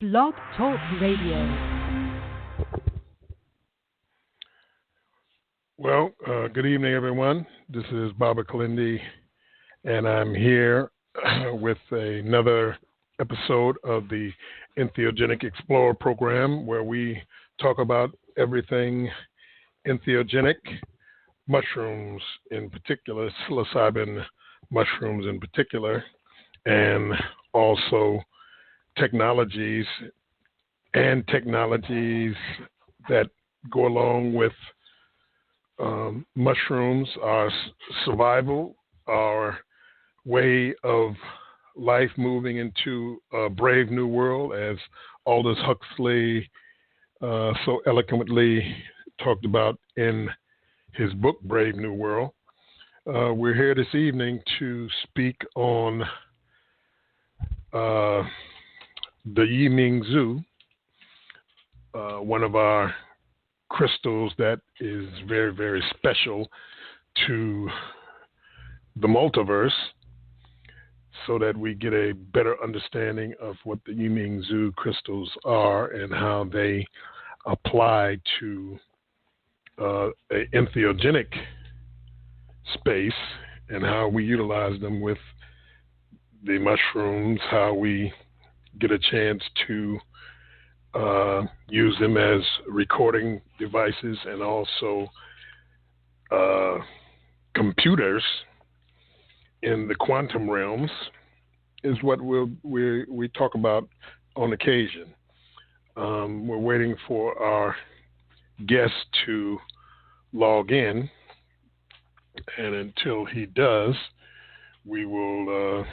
Blog Talk Radio. Well, good evening, everyone. This is Baba Kilindi, and I'm here with another episode of the Entheogenic Explorer program, where we talk about everything entheogenic, mushrooms in particular, psilocybin mushrooms in particular, and also technologies that go along with mushrooms, our survival, our way of life moving into a brave new world, as Aldous Huxley so eloquently talked about in his book, Brave New World. We're here this evening to speak on the Ming Zhu, one of our crystals that is very, very special to the multiverse, so that we get a better understanding of what the Ming Zhu crystals are and how they apply to an entheogenic space, and how we utilize them with the mushrooms, how we get a chance to use them as recording devices, and also computers in the quantum realms, is what we talk about on occasion. We're waiting for our guest to log in, and until he does, we will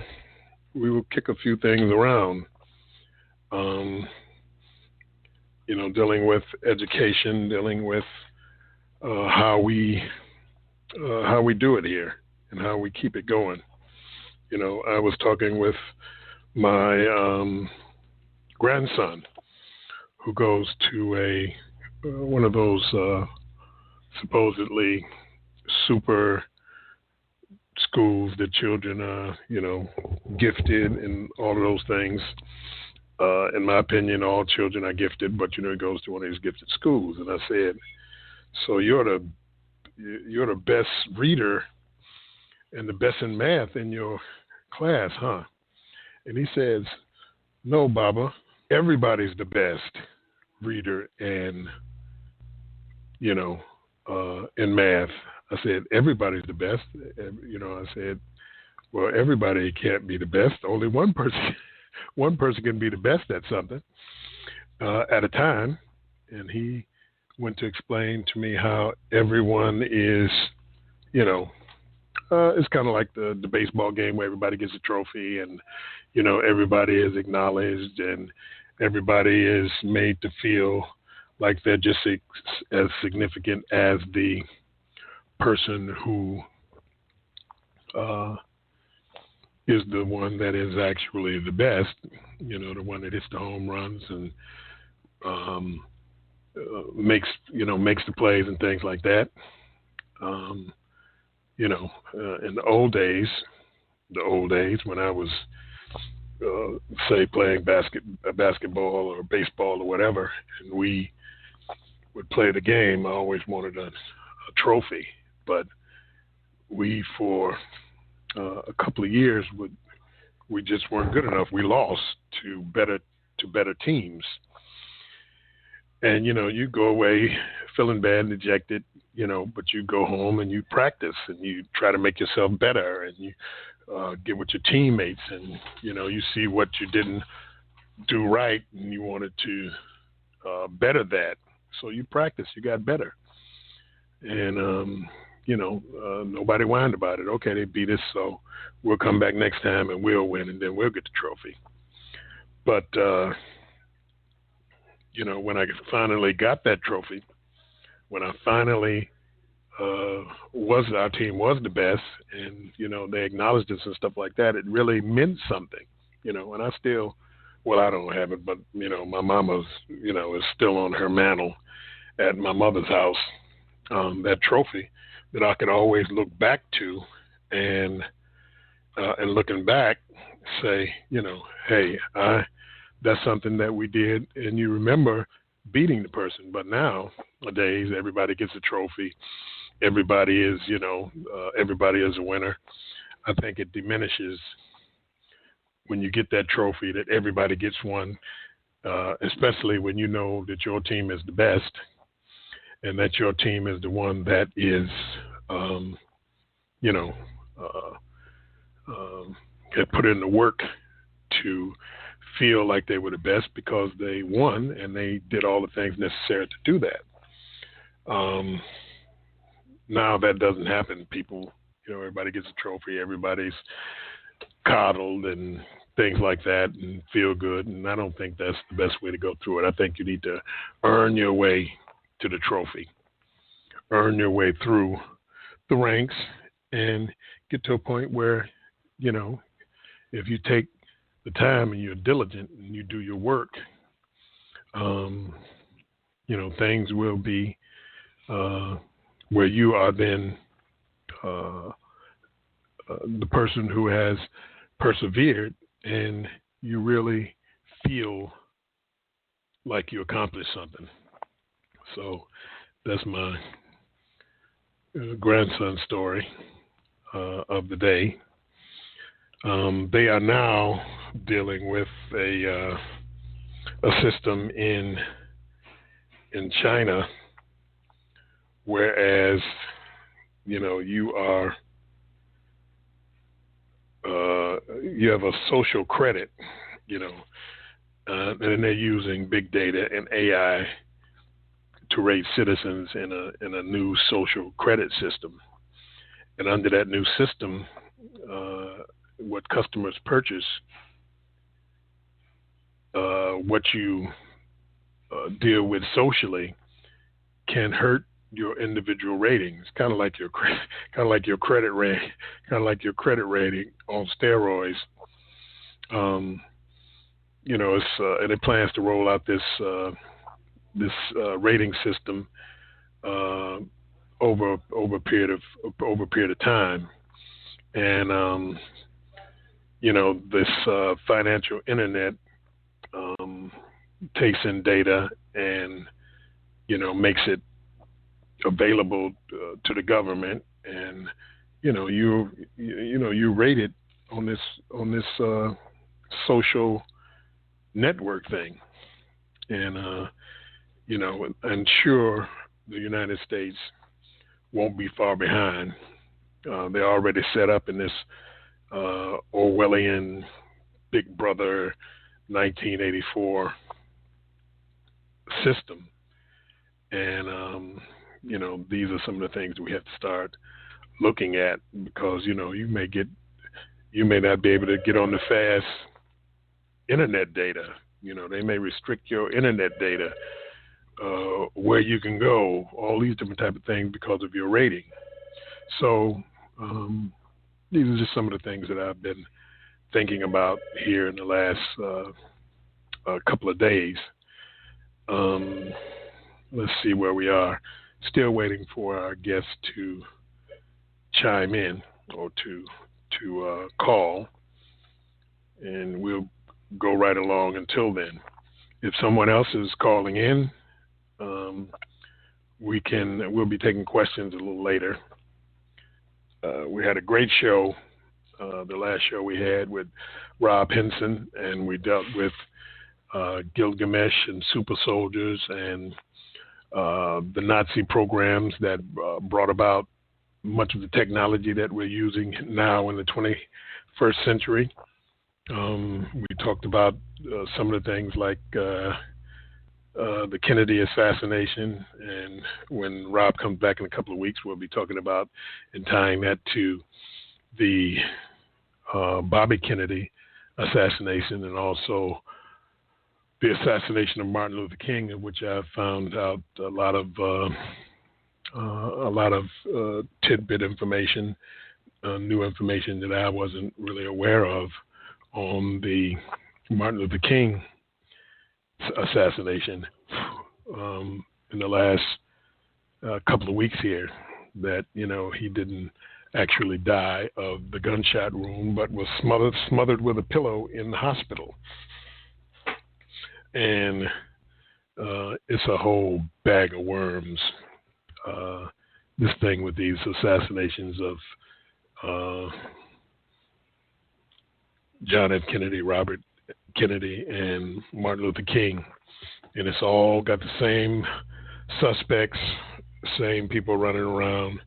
kick a few things around. Dealing with education, dealing with how we do it here and how we keep it going. I was talking with my grandson, who goes to one of those supposedly super schools that children are, gifted and all of those things. In my opinion, all children are gifted, but he goes to one of these gifted schools. And I said, "So you're the best reader and the best in math in your class, huh?" And he says, "No, Baba, everybody's the best reader and in math." I said, "Everybody's the best." I said, "Well, everybody can't be the best. Only one person." One person can be the best at something at a time. And he went to explain to me how everyone is, it's kind of like the baseball game where everybody gets a trophy, and, everybody is acknowledged, and everybody is made to feel like they're just as significant as the person who is the one that is actually the best, the one that hits the home runs and makes the plays and things like that. In the old days when I was, say, playing basketball or baseball or whatever, and we would play the game, I always wanted a trophy, but we, for a couple of years, we just weren't good enough. We lost to better teams, and you go away feeling bad and dejected, but you go home and you practice and you try to make yourself better, and you get with your teammates, and you see what you didn't do right, and you wanted to better that, so you practice, you got better, and nobody whined about it. Okay, they beat us, so we'll come back next time and we'll win, and then we'll get the trophy. But, when I finally got that trophy, when I finally our team was the best, and, they acknowledged us and stuff like that, it really meant something, and I still, well, I don't have it, but, my mama's, is still on her mantle at my mother's house, that trophy that I could always look back to, and looking back, say, hey, that's something that we did, and you remember beating the person. But nowadays, everybody gets a trophy. Everybody is, everybody is a winner. I think it diminishes when you get that trophy that everybody gets one, especially when you know that your team is the best and that your team is the one that is, had put in the work to feel like they were the best because they won and they did all the things necessary to do that. Now that doesn't happen. People, everybody gets a trophy, everybody's coddled and things like that and feel good. And I don't think that's the best way to go through it. I think you need to earn your way to the trophy, earn your way through the ranks and get to a point where, if you take the time and you're diligent and you do your work, things will be where you are then the person who has persevered and you really feel like you accomplished something. So that's my grandson's story of the day. They are now dealing with a system in China, whereas you have a social credit, and they're using big data and AI to rate citizens in a new social credit system. And under that new system, what customers purchase, what you deal with socially, can hurt your individual ratings. Kind of like your credit rating, on steroids. And it plans to roll out this rating system over a period of time, and this financial internet takes in data and makes it available to the government, and you rated on this social network thing, and I'm sure the United States won't be far behind. They're already set up in this Orwellian Big Brother 1984 system, and these are some of the things we have to start looking at, because you may not be able to get on the fast internet data. They may restrict your internet data, where you can go, all these different type of things because of your rating. So these are just some of the things that I've been thinking about here in the last couple of days. Let's see where we are. Still waiting for our guests to chime in or to call, and we'll go right along until then. If someone else is calling in, we'll be taking questions a little later. We had a great show, the last show we had with Rob Henson, and we dealt with Gilgamesh and super soldiers and the Nazi programs that brought about much of the technology that we're using now in the 21st century. We talked about some of the things like the Kennedy assassination, and when Rob comes back in a couple of weeks, we'll be talking about and tying that to the Bobby Kennedy assassination, and also the assassination of Martin Luther King, in which I found out a lot of tidbit information, new information that I wasn't really aware of on the Martin Luther King assassination in the last couple of weeks here, that he didn't actually die of the gunshot wound, but was smothered with a pillow in the hospital. and it's a whole bag of worms. This thing with these assassinations of John F. Kennedy, Robert Kennedy, and Martin Luther King, and it's all got the same suspects, same people running around.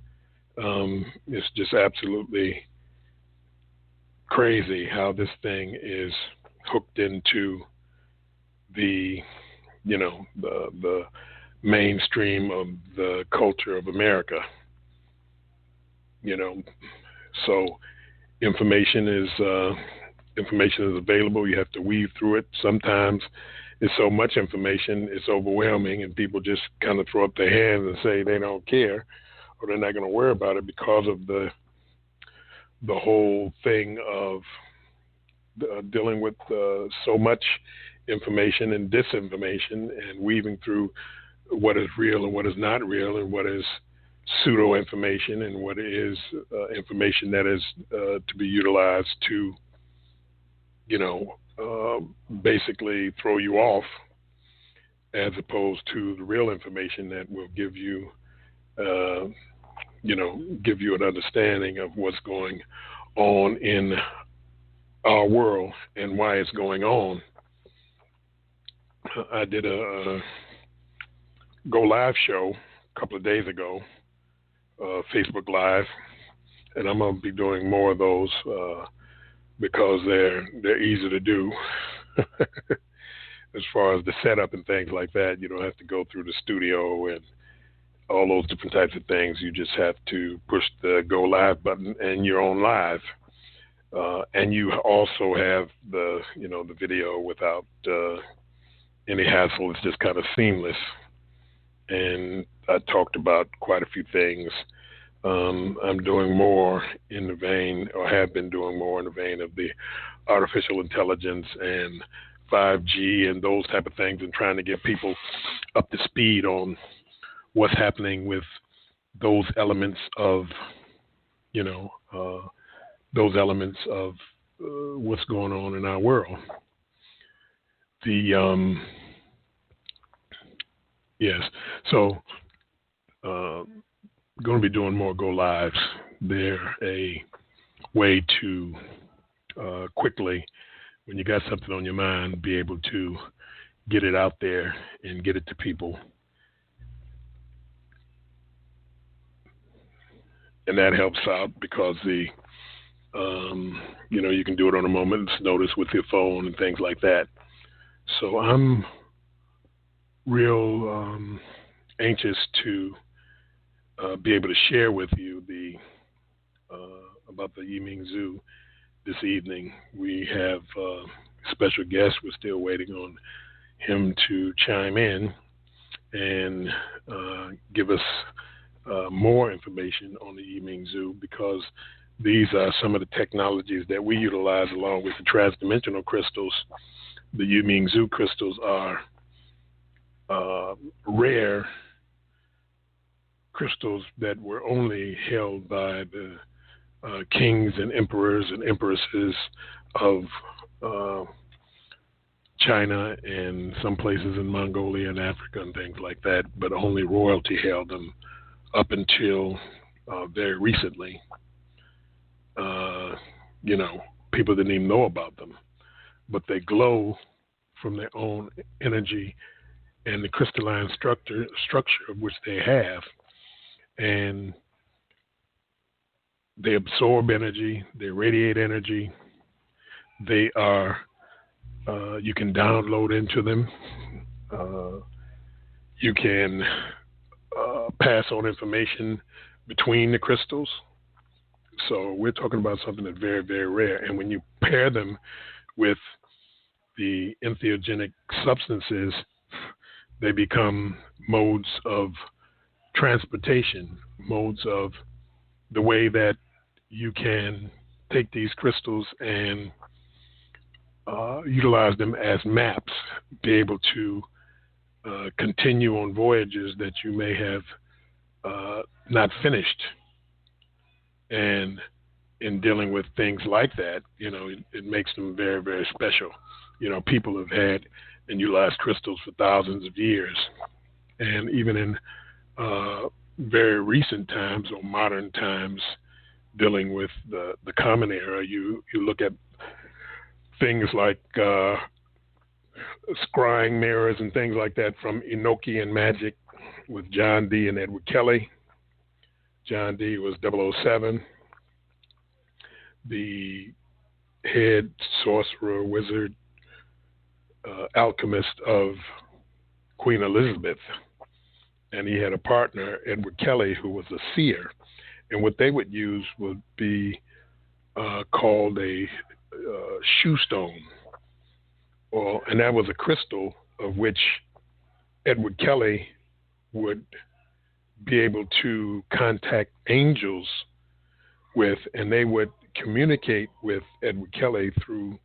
It's just absolutely crazy how this thing is hooked into the mainstream of the culture of America. So information is available. You have to weave through it. Sometimes it's so much information, it's overwhelming, and people just kind of throw up their hands and say they don't care, or they're not going to worry about it because of the whole thing of dealing with so much information and disinformation, and weaving through what is real and what is not real, and what is pseudo information and what is information that is to be utilized to basically throw you off, as opposed to the real information that will give you give you an understanding of what's going on in our world and why it's going on. I did a Go Live show a couple of days ago, Facebook Live, and I'm going to be doing more of those because they're easy to do. As far as the setup and things like that, you don't have to go through the studio and all those different types of things. You just have to push the Go Live button and you're on live. And you also have the video without any hassle. It's just kind of seamless. And I talked about quite a few things. I'm doing more in the vein, or have been doing more in the vein of the artificial intelligence and 5G and those type of things, and trying to get people up to speed on what's happening with those elements of, what's going on in our world. Yes. So, going to be doing more Go Lives. They're a way to quickly, when you got something on your mind, be able to get it out there and get it to people. And that helps out because you can do it on a moment's notice with your phone and things like that. So I'm real anxious to be able to share with you about the Ming Zhu this evening. We have a special guest. We're still waiting on him to chime in and give us more information on the Ming Zhu, because these are some of the technologies that we utilize along with the transdimensional crystals. The Ming Zhu crystals are rare crystals that were only held by the kings and emperors and empresses of China and some places in Mongolia and Africa and things like that, but only royalty held them up until very recently. People didn't even know about them, but they glow from their own energy and the crystalline structure of which they have. And they absorb energy, they radiate energy, they are, you can download into them, you can pass on information between the crystals. So we're talking about something that's very, very rare. And when you pair them with the entheogenic substances, they become modes of transportation, modes of the way that you can take these crystals and utilize them as maps, be able to continue on voyages that you may have not finished. And in dealing with things like that, it makes them very, very special. People have had and utilized crystals for thousands of years. And even in very recent times or modern times, dealing with the Common Era, you look at things like scrying mirrors and things like that from Enochian magic with John Dee and Edward Kelly. John Dee was 007, the head sorcerer, wizard, alchemist of Queen Elizabeth. And he had a partner, Edward Kelly, who was a seer. And what they would use would be called a shoe stone. And that was a crystal of which Edward Kelly would be able to contact angels with, and they would communicate with Edward Kelly through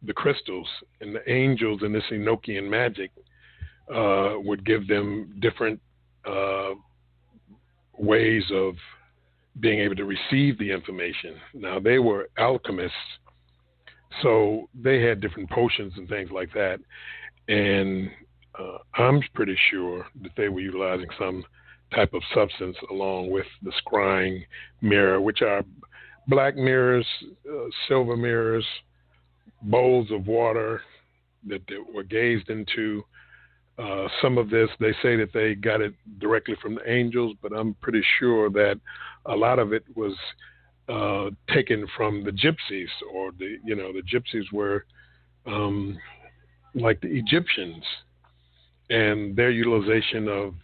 the crystals. And the angels in this Enochian magic would give them different ways of being able to receive the information. Now, they were alchemists, so they had different potions and things like that. And I'm pretty sure that they were utilizing some type of substance along with the scrying mirror, which are black mirrors, silver mirrors, bowls of water that they were gazed into. Some of this, they say that they got it directly from the angels, but I'm pretty sure that a lot of it was taken from the gypsies, or the gypsies were like the Egyptians, and their utilization of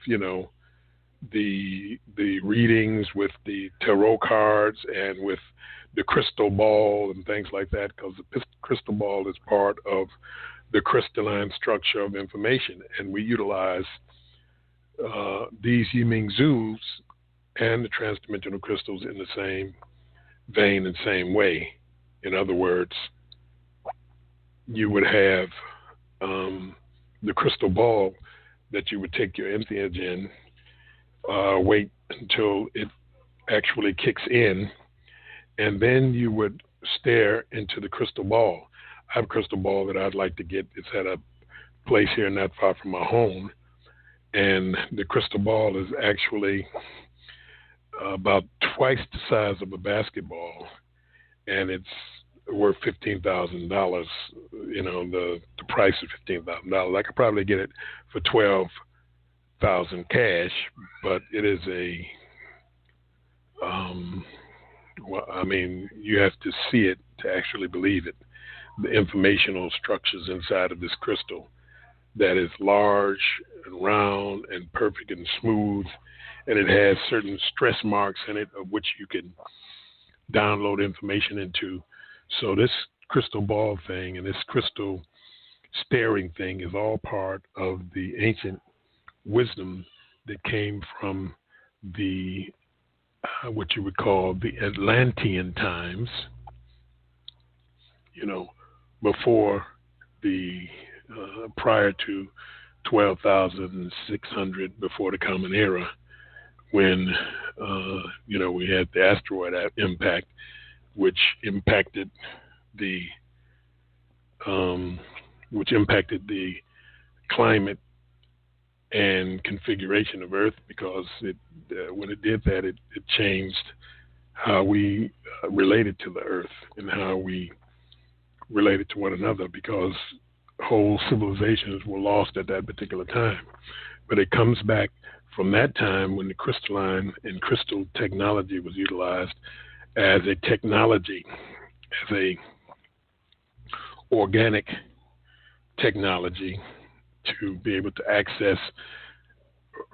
the readings with the tarot cards and with the crystal ball and things like that, because the crystal ball is part of the crystalline structure of information, and we utilize these Ming Zhus and the transdimensional crystals in the same vein and same way. In other words, you would have the crystal ball that you would take your entheogen, wait until it actually kicks in, and then you would stare into the crystal ball. I have a crystal ball that I'd like to get. It's at a place here not far from my home, and the crystal ball is actually about twice the size of a basketball, and it's worth $15,000. The price is $15,000. I could probably get it for $12,000 cash, but it is you have to see it to actually believe it. The informational structures inside of this crystal that is large and round and perfect and smooth, and it has certain stress marks in it of which you can download information into. So this crystal ball thing and this crystal staring thing is all part of the ancient wisdom that came from the what you would call the Atlantean times, before the prior to 12,600 before the Common Era, when we had the asteroid impact, which impacted the climate and configuration of Earth, because when it did that, it changed how we related to the Earth and how we related to one another, because whole civilizations were lost at that particular time. But it comes back from that time when the crystalline and crystal technology was utilized as a technology, as a organic technology to be able to access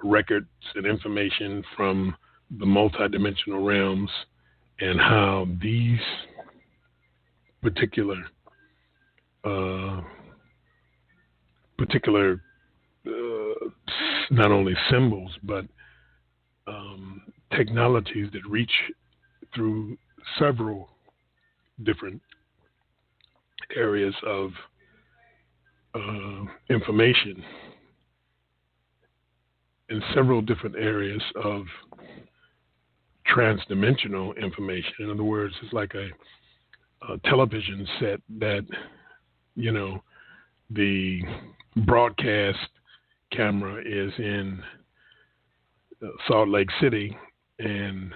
records and information from the multidimensional realms, and how these particular not only symbols but technologies that reach through several different areas of information, in several different areas of transdimensional information. In other words, it's like a television set that, the broadcast camera is in Salt Lake City, and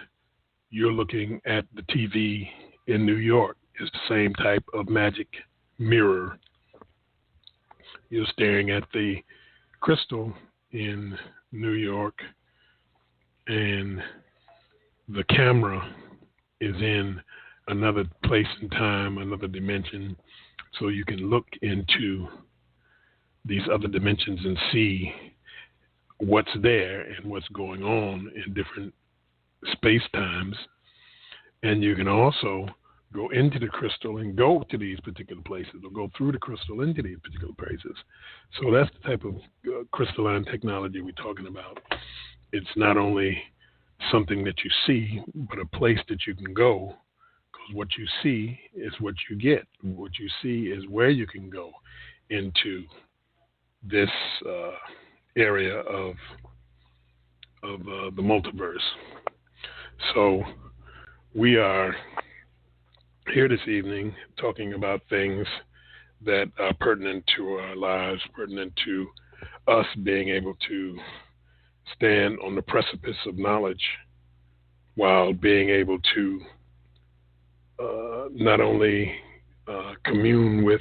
you're looking at the TV in New York. It's the same type of magic mirror. You're staring at the crystal in New York, and the camera is in another place and time, another dimension, so you can look into these other dimensions and see what's there and what's going on in different space times. And you can also go into the crystal and go to these particular places, or go through the crystal into these particular places. So that's the type of crystalline technology we're talking about. It's not only something that you see, but a place that you can go, because what you see is what you get. What you see is where you can go into this area of the multiverse. So we are here this evening talking about things that are pertinent to our lives, pertinent to us being able to stand on the precipice of knowledge while being able to not only commune with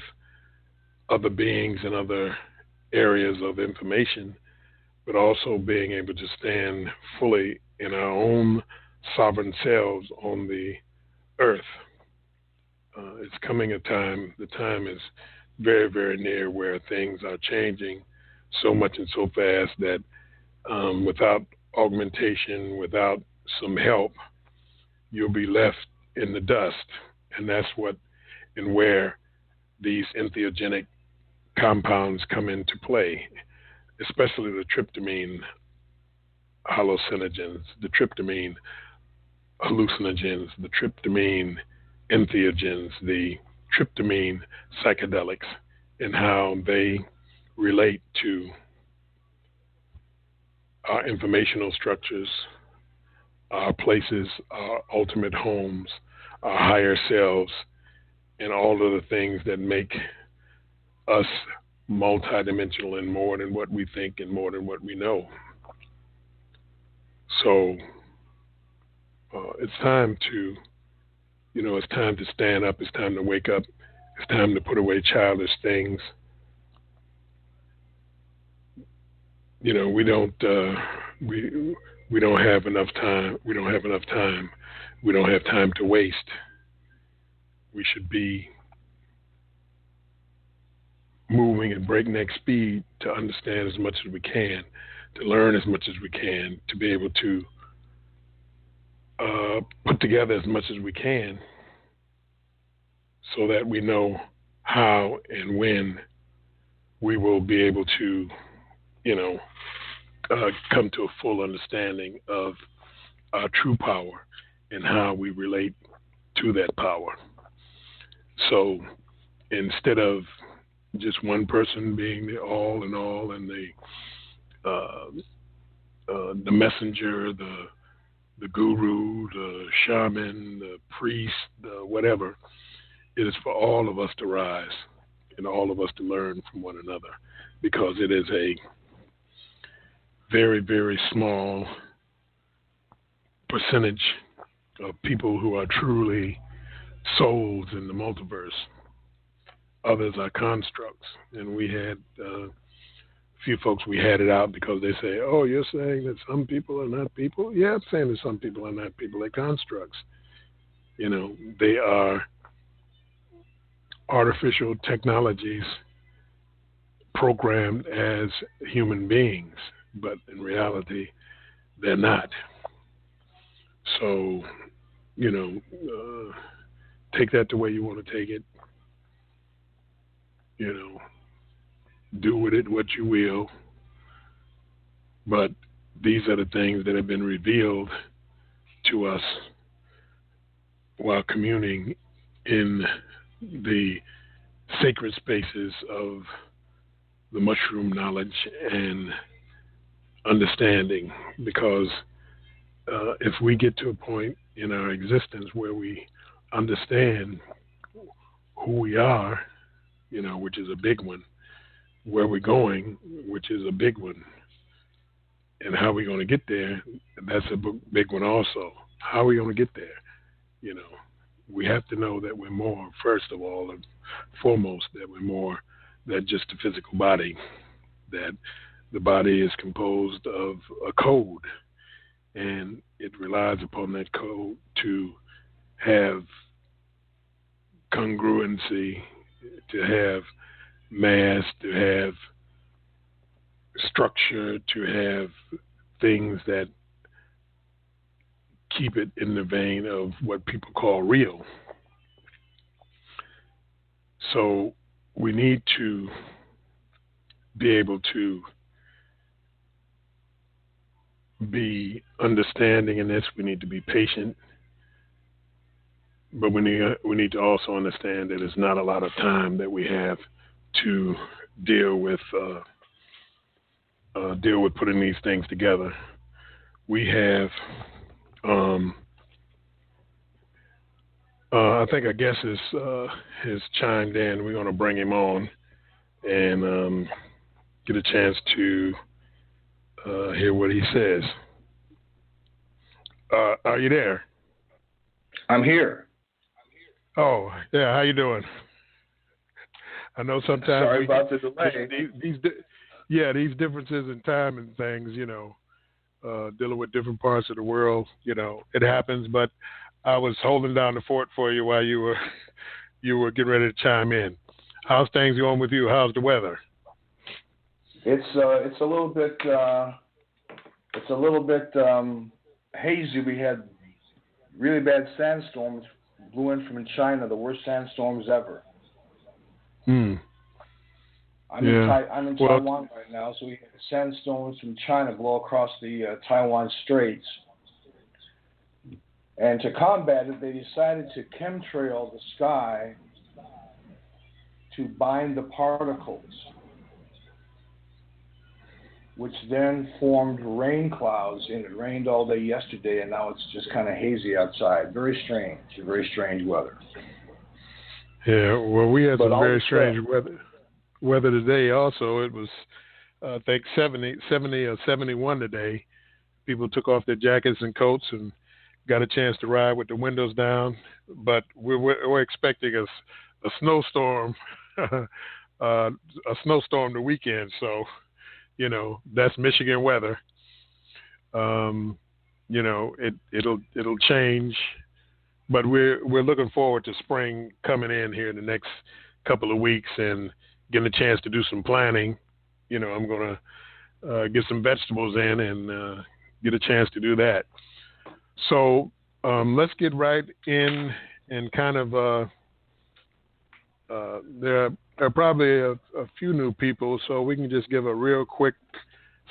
other beings and other areas of information, but also being able to stand fully in our own sovereign selves on the earth. It's coming a time, the time is very, very near where things are changing so much and so fast that without augmentation, without some help, you'll be left in the dust. And that's what and where these entheogenic compounds come into play, especially the tryptamine hallucinogens, the tryptamine hallucinogens, the tryptamine entheogens, the tryptamine psychedelics, and how they relate to our informational structures, our places, our ultimate homes, our higher selves, and all of the things that make us multidimensional and more than what we think and more than what we know. So it's time to, it's time to stand up. It's time to wake up. It's time to put away childish things. We don't have enough time. We don't have enough time. We don't have time to waste. We should be moving at breakneck speed to understand as much as we can, to learn as much as we can, to be able to put together as much as we can so that we know how and when we will be able to, come to a full understanding of our true power and how we relate to that power. So instead of just one person being the all in all and the messenger, the guru, the shaman, the priest, the whatever, it is for all of us to rise and all of us to learn from one another, because it is a very, very small percentage of people who are truly souls in the multiverse. Others are constructs. And we had a few folks, we had it out because they say, oh, you're saying that some people are not people? Yeah, I'm saying that some people are not people. They're constructs. They are artificial technologies programmed as human beings, but in reality, they're not. So, take that the way you want to take it. Do with it what you will. But these are the things that have been revealed to us while communing in the sacred spaces of the mushroom knowledge and understanding. Because if we get to a point in our existence where we understand who we are, which is a big one, where we're going, which is a big one, and how we're going to get there, that's a big one also. How are we going to get there? You know, we have to know that we're more, first of all, and foremost, that we're more than just a physical body, that the body is composed of a code, and it relies upon that code to have congruency, to have mass, to have structure, to have things that keep it in the vein of what people call real. So we need to be able to be understanding in this. We need to be patient, but we need to also understand that it's not a lot of time that we have to deal with putting these things together. We have, I think our guest has chimed in. We're going to bring him on and get a chance to hear what he says. Are you there? I'm here. Oh, yeah. How you doing? I know sometimes. Sorry about the delay. These differences in time and things, you know, dealing with different parts of the world, you know, it happens. But I was holding down the fort for you while you were getting ready to chime in. How's things going with you? How's the weather? It's a little bit hazy. We had really bad sandstorms blew in from China, the worst sandstorms ever. I'm in Taiwan right now, so we had sandstorms from China blow across the Taiwan Straits. And to combat it, they decided to chemtrail the sky to bind the particles, which then formed rain clouds, and it rained all day yesterday, and now it's just kind of hazy outside. Very strange weather. Yeah, well, we had some very strange weather today also. It was, I think, 70 or 71 today. People took off their jackets and coats and got a chance to ride with the windows down, but we're expecting a snowstorm, a snowstorm the weekend, so you know, that's Michigan weather. You know, it'll change, but we're looking forward to spring coming in here in the next couple of weeks and getting a chance to do some planning. You know, I'm gonna get some vegetables in and get a chance to do that. So let's get right in and kind of there are probably a few new people, so we can just give a real quick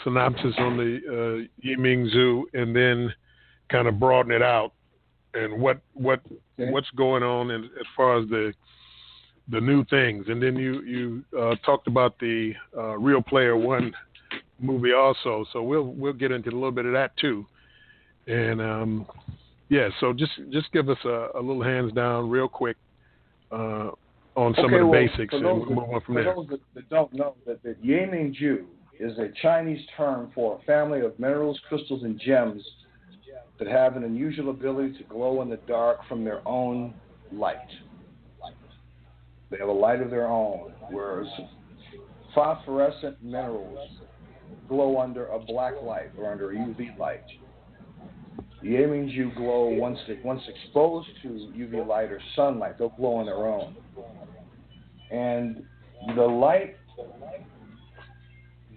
synopsis on the Ming Zhu, and then kind of broaden it out and what's going on as far as the new things. And then you talked about the Real Player One movie also, so we'll get into a little bit of that too. And so just give us a little hands down real quick on some of the basics, and we'll move on from there. For those that don't know, that Ming Zhu is a Chinese term for a family of minerals, crystals, and gems that have an unusual ability to glow in the dark from their own light. They have a light of their own, whereas phosphorescent minerals glow under a black light or under a UV light. The Ming Zhu glow once exposed to UV light or sunlight, they'll glow on their own. And the light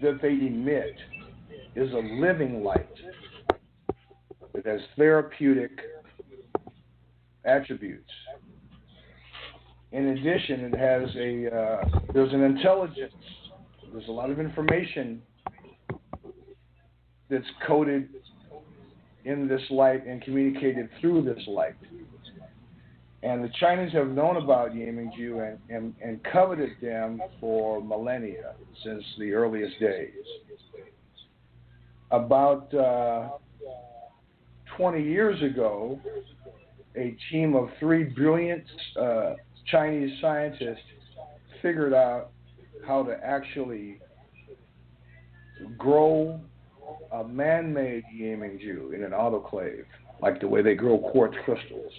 that they emit is a living light. It has therapeutic attributes. In addition, it has there's an intelligence. There's a lot of information that's coded in this light and communicated through this light. And the Chinese have known about Ming Zhu and coveted them for millennia, since the earliest days. About 20 years ago, a team of 3 brilliant Chinese scientists figured out how to actually grow a man-made Ming Zhu in an autoclave, like the way they grow quartz crystals.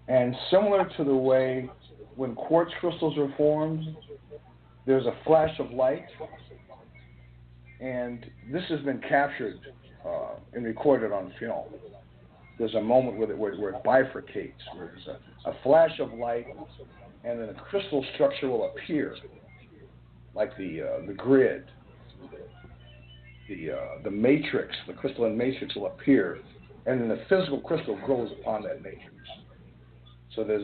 And similar to the way when quartz crystals are formed, there's a flash of light, and this has been captured and recorded on film. There's a moment where it bifurcates, where there's a flash of light, and then a crystal structure will appear, like the grid, the matrix, the crystalline matrix will appear, and then the physical crystal grows upon that matrix. So there's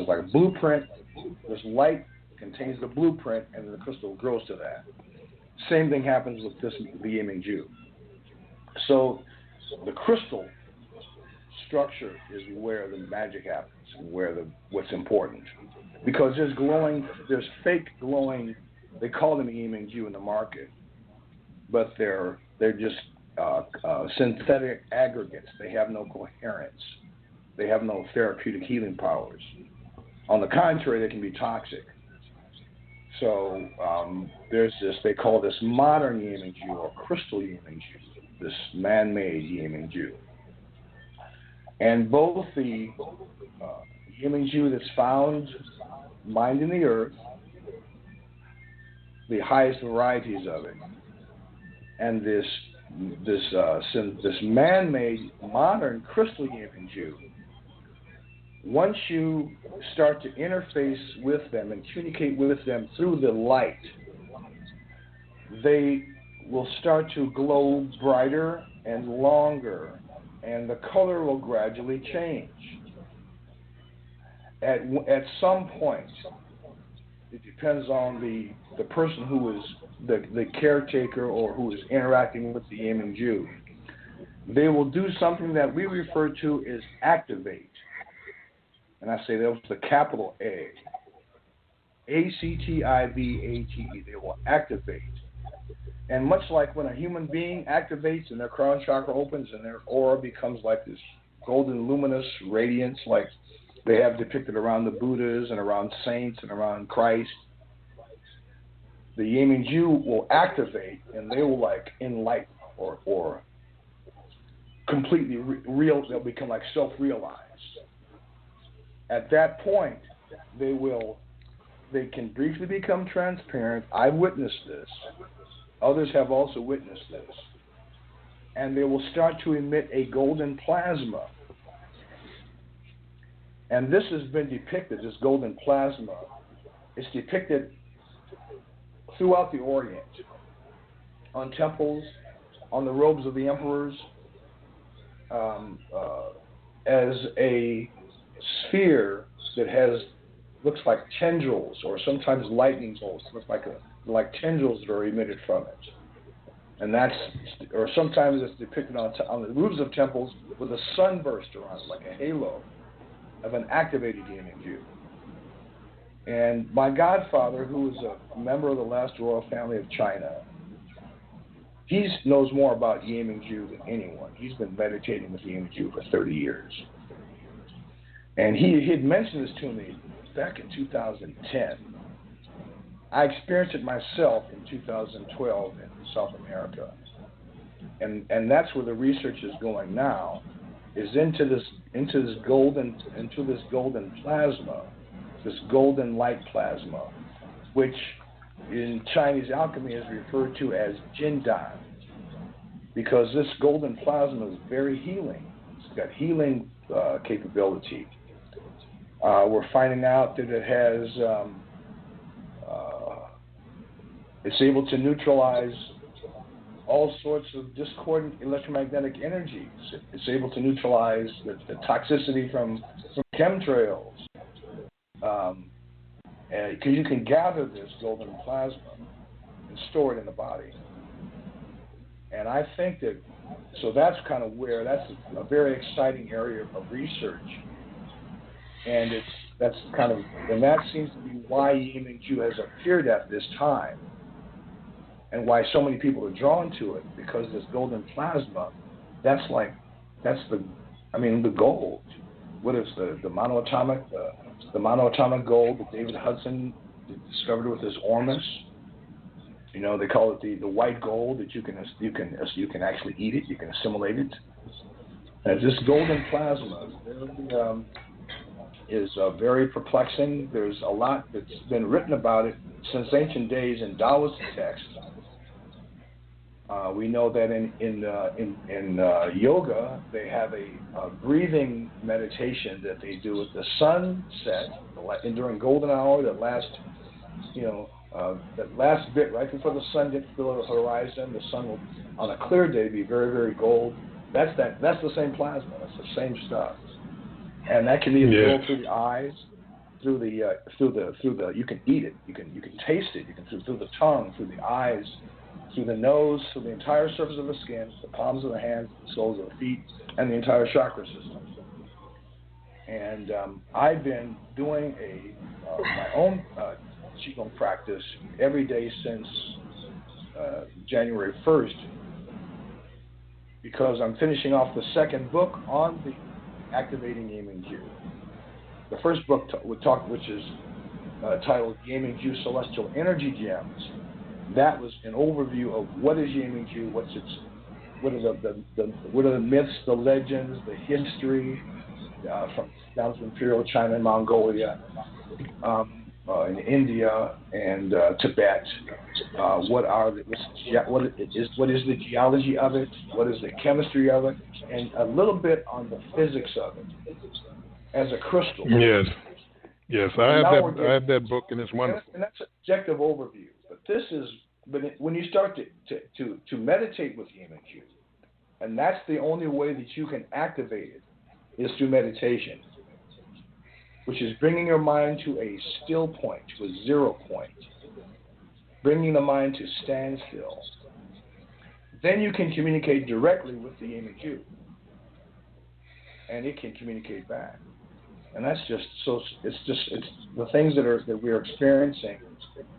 like a blueprint. This light contains the blueprint, and the crystal grows to that. Same thing happens with the Ming Zhu. So the crystal structure is where the magic happens, and what's important. Because there's fake glowing. They call them Ming Zhu in the market, but they're just synthetic aggregates. They have no coherence. They have no therapeutic healing powers. On the contrary, they can be toxic. So there's this, they call this modern Ming Zhu or crystal Ming Zhu, this man-made Ming Zhu. And both the Ming Zhu that's found, mined in the earth, the highest varieties of it, and this man-made modern crystal Ming Zhu, once you start to interface with them and communicate with them through the light, they will start to glow brighter and longer, and the color will gradually change. At some point, it depends on the person who is the caretaker or who is interacting with the Ming Zhu. They will do something that we refer to as activate. And I say that was the capital A. A-C-T-I-V-A-T-E. They will activate. And much like when a human being activates and their crown chakra opens and their aura becomes like this golden luminous radiance like they have depicted around the Buddhas and around saints and around Christ, the Ming Zhu will activate and they will like enlighten or completely real. They'll become like self-realized. At that point, they can briefly become transparent. I've witnessed this. Others have also witnessed this. And they will start to emit a golden plasma. And this has been depicted, this golden plasma. It's depicted throughout the Orient, on temples, on the robes of the emperors, as a sphere that looks like tendrils or sometimes lightning bolts. Looks like tendrils that are emitted from it, and or sometimes it's depicted on the roofs of temples with a sunburst around it, like a halo of an activated Ming Zhu. And my godfather, who is a member of the last royal family of China, he knows more about Ming Zhu than anyone. He's been meditating with Ming Zhu for 30 years. And he had mentioned this to me back in 2010. I experienced it myself in 2012 in South America. And that's where the research is going now, is into this golden plasma, this golden light plasma, which in Chinese alchemy is referred to as jindan, because this golden plasma is very healing. It's got healing capability. We're finding out that it has, it's able to neutralize all sorts of discordant electromagnetic energies. It's able to neutralize the toxicity from chemtrails. Because you can gather this golden plasma and store it in the body. And I think that's kind of where, that's a very exciting area of research. And that seems to be why Ming Zhu has appeared at this time, and why so many people are drawn to it, because this golden plasma, the gold. What is the monoatomic gold that David Hudson discovered with this ormus. You know, they call it the white gold that you can actually eat it, you can assimilate it. And this golden plasma is very perplexing. There's a lot that's been written about it since ancient days in Taoist texts. We know that in yoga they have a breathing meditation that they do at the sunset during golden hour, that last bit right before the sun gets to the horizon. The sun will, on a clear day, be very, very gold. That's the same plasma. That's the same stuff, and that can either go through the eyes, through the you can eat it, you can taste it, you can through the tongue, through the eyes, through the nose, through the entire surface of the skin, the palms of the hands, the soles of the feet, and the entire chakra system. And I've been doing my own Qigong practice every day since January 1st, because I'm finishing off the second book on the activating Ming Zhu. The first book which is titled Ming Zhu Celestial Energy Gems. That was an overview of what is Ming Zhu, what are the myths, the legends, the history from down to Imperial China and Mongolia, in India and Tibet. What is the geology of it? What is the chemistry of it? And a little bit on the physics of it as a crystal. Yes, I have that book, and it's wonderful. And that's an objective overview. But when you start to meditate with Ming Zhu, and that's the only way that you can activate it, is through meditation, which is bringing your mind to a still point, to a 0 point, bringing the mind to standstill. Then you can communicate directly with the Ming Zhu, and it can communicate back. And that's just so. It's the things that we're experiencing,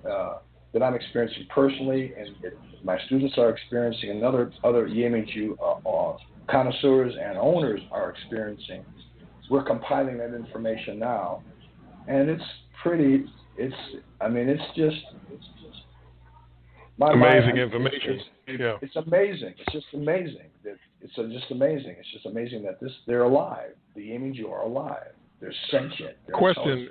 that I'm experiencing personally, and my students are experiencing, and other Ming Zhu connoisseurs and owners are experiencing. We're compiling that information now, and it's just amazing information. It's amazing. It's just amazing. It's just amazing that they're alive. The Ming Zhu are alive. They're sentient. Question,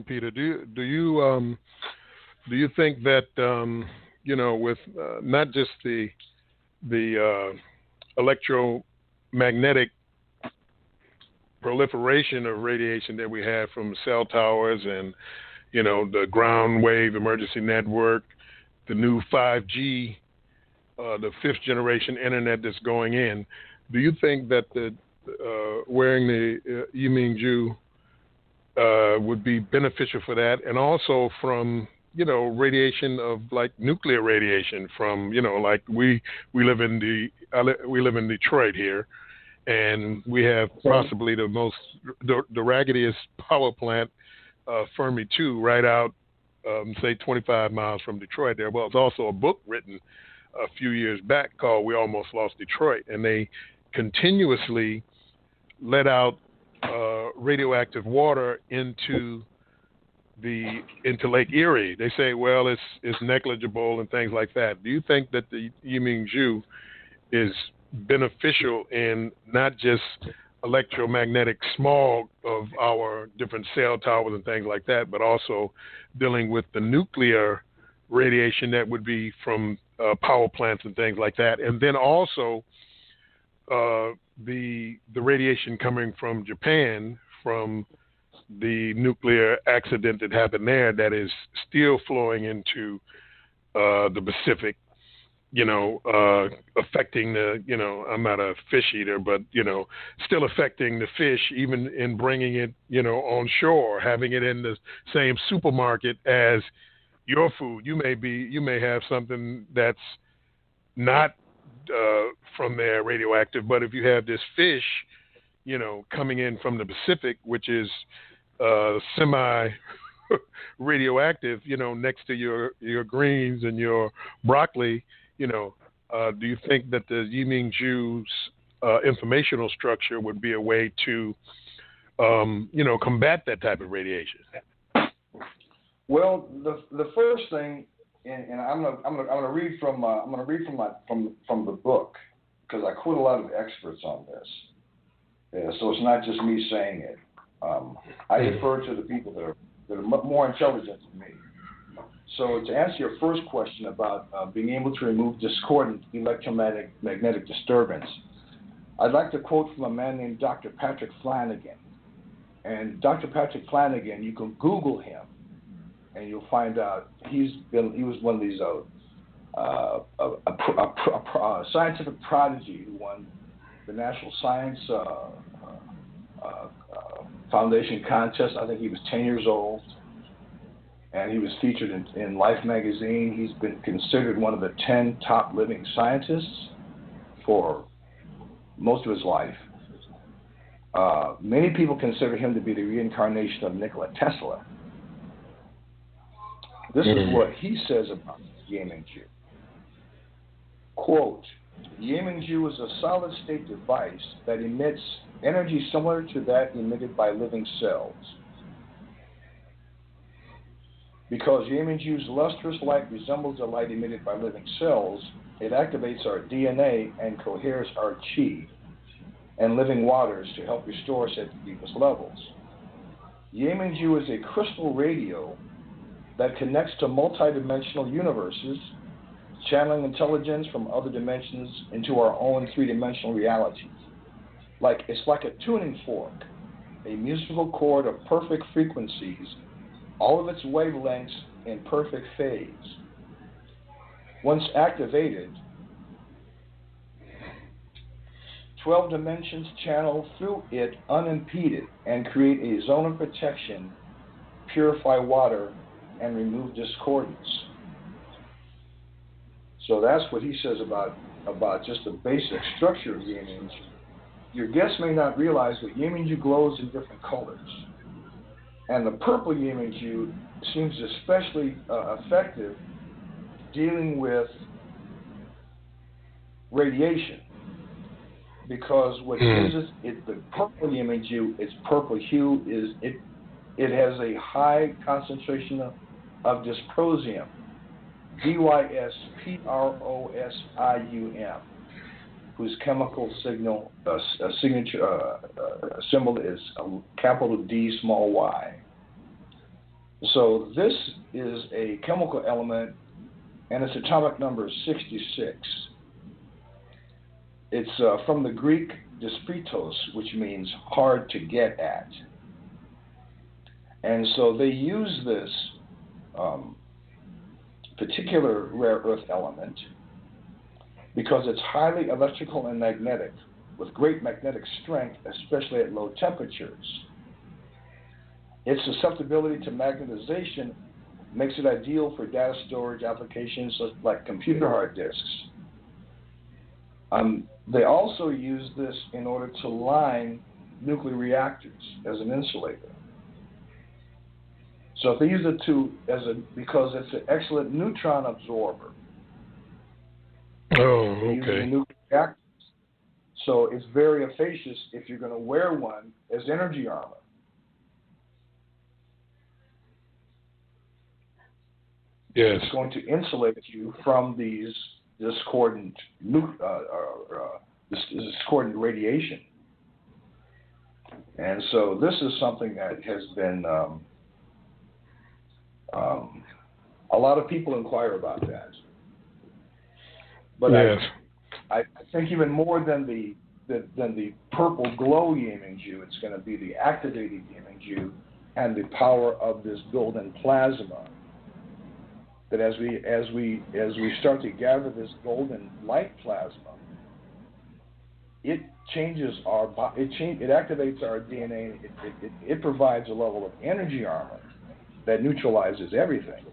Peter. Do you think that with not just the electromagnetic proliferation of radiation that we have from cell towers and the ground wave emergency network, the new 5G, the 5th generation internet that's going in, do you think that wearing the Ming Zhu would be beneficial for that, and also from radiation of like nuclear radiation from like we live in Detroit here, and we have possibly the raggediest power plant, Fermi 2, right out say 25 miles from Detroit there. Well, it's also a book written a few years back called We Almost Lost Detroit, and they continuously let out radioactive water into Lake Erie. They say, well, it's negligible and things like that. Do you think that the Ming Zhu is beneficial in not just electromagnetic smog of our different cell towers and things like that, but also dealing with the nuclear radiation that would be from power plants and things like that, and then also the radiation coming from Japan from the nuclear accident that happened there that is still flowing into the Pacific, affecting I'm not a fish eater, but, still affecting the fish, even in bringing it, on shore, having it in the same supermarket as your food. You may have something that's not from there radioactive, but if you have this fish, coming in from the Pacific, which is semi radioactive, next to your greens and your broccoli, do you think that the Ming Zhu's informational structure would be a way to, combat that type of radiation? Well, the first thing, and I'm gonna read from from the book because I quote a lot of experts on this. Yeah, so it's not just me saying it. I defer to the people that are more intelligent than me. So to answer your first question about being able to remove discordant electromagnetic disturbance, I'd like to quote from a man named Dr. Patrick Flanagan. And Dr. Patrick Flanagan, you can Google him, and you'll find out he was one of these scientific prodigy who won the National Science Foundation contest. I think he was 10 years old, and he was featured in Life magazine. He's been considered one of the 10 top living scientists for most of his life. Many people consider him to be the reincarnation of Nikola Tesla. This is what he says about Ye-Ming Zhu. Quote, Ye-Ming Zhu is a solid-state device that emits energy similar to that emitted by living cells. Because Ye-Ming Zhu's lustrous light resembles the light emitted by living cells, it activates our DNA and coheres our chi and living waters to help restore us at the deepest levels. Ye-Ming Zhu is a crystal radio that connects to multidimensional universes, channeling intelligence from other dimensions into our own three-dimensional reality. It's like a tuning fork, a musical chord of perfect frequencies, all of its wavelengths in perfect phase. Once activated, 12 dimensions channel through it unimpeded and create a zone of protection, purify water, and remove discordance. So that's what he says about just the basic structure of Ye-Ming Zhu. Your guests may not realize that Ye-Ming Zhu glows in different colors. And the purple Ye-Ming Zhu seems especially effective dealing with radiation. Because what uses it, the purple Ye-Ming Zhu, its purple hue it has a high concentration of dysprosium, dysprosium, whose chemical symbol is capital D small y. So this is a chemical element, and its atomic number is 66. It's from the Greek dyspritos, which means hard to get at. And so they use this particular rare earth element because it's highly electrical and magnetic, with great magnetic strength, especially at low temperatures. Its susceptibility to magnetization makes it ideal for data storage applications like computer hard disks. They also use this in order to line nuclear reactors as an insulator. So if they use it because it's an excellent neutron absorber. Oh, okay. Nuclear reactors. So it's very efficacious if you're going to wear one as energy armor. Yes. It's going to insulate you from these discordant radiation. And so this is something that has been a lot of people inquire about that. But yes. I think even more than the purple glow Ye-Ming Zhu, it's going to be the activated Ye-Ming Zhu and the power of this golden plasma. That as we start to gather this golden light plasma, it changes it activates our DNA. It provides a level of energy armor that neutralizes everything.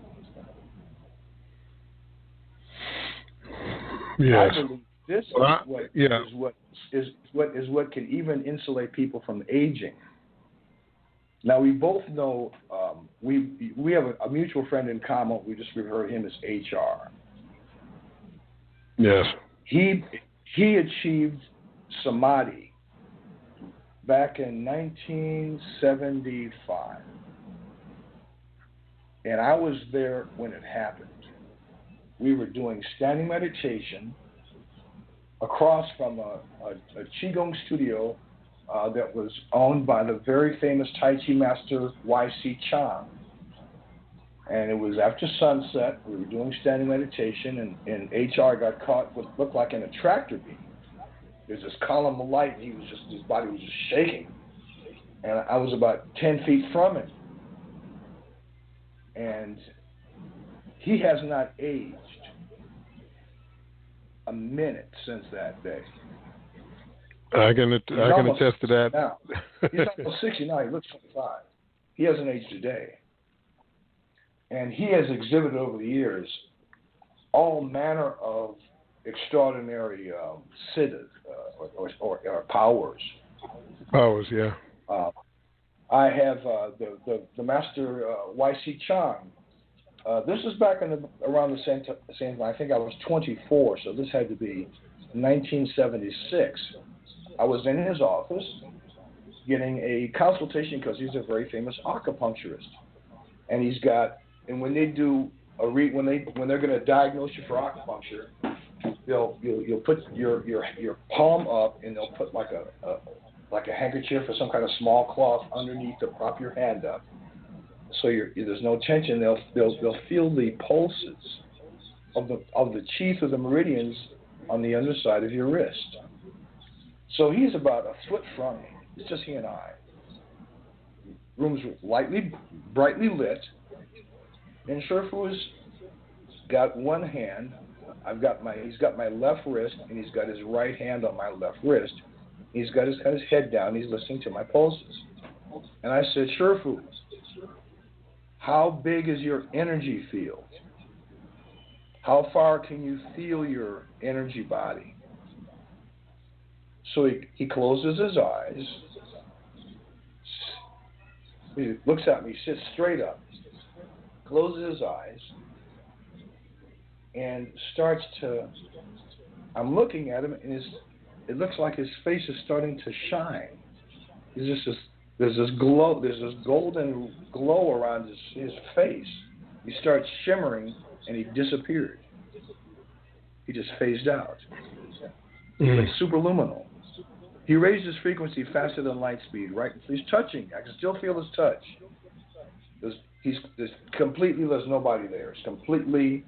Yes. I believe this is what can even insulate people from aging. Now we both know we have a mutual friend in common. We just refer to him as HR. Yes. He achieved samadhi back in 1975. And I was there when it happened. We were doing standing meditation across from a Qigong studio that was owned by the very famous Tai Chi master Y.C. Chang. And it was after sunset. We were doing standing meditation, and HR got caught what looked like in a tractor beam. There's this column of light, and his body was just shaking. And I was about 10 feet from him. And he has not aged a minute since that day. I can attest to that. Now, he's almost 60 now. He looks 25. He hasn't aged a day. And he has exhibited over the years all manner of extraordinary siddhas or powers. Powers, yeah. I have the master Y.C. Chang. This is back around the same time. I think I was 24, so this had to be 1976. I was in his office getting a consultation because he's a very famous acupuncturist, and when they do when they're going to diagnose you for acupuncture, you'll put your palm up, and they'll put like a handkerchief or some kind of small cloth underneath to prop your hand up, so there's no tension. They'll feel the pulses of the teeth of the meridians on the underside of your wrist. So he's about a foot from me. It's just he and I. Room's brightly lit. And Sherfu's got one hand. He's got my left wrist, and he's got his right hand on my left wrist. He's got his head down. He's listening to my pulses. And I said, Sherfu, how big is your energy field? How far can you feel your energy body? So he closes his eyes. He looks at me, sits straight up, closes his eyes, and starts to, I'm looking at him, and it looks like his face is starting to shine. There's this glow, there's this golden glow around his face. He starts shimmering, and he disappeared. He just phased out. He went superluminal. He raised his frequency faster than light speed, right? He's touching. I can still feel his touch. There's nobody there. It's completely,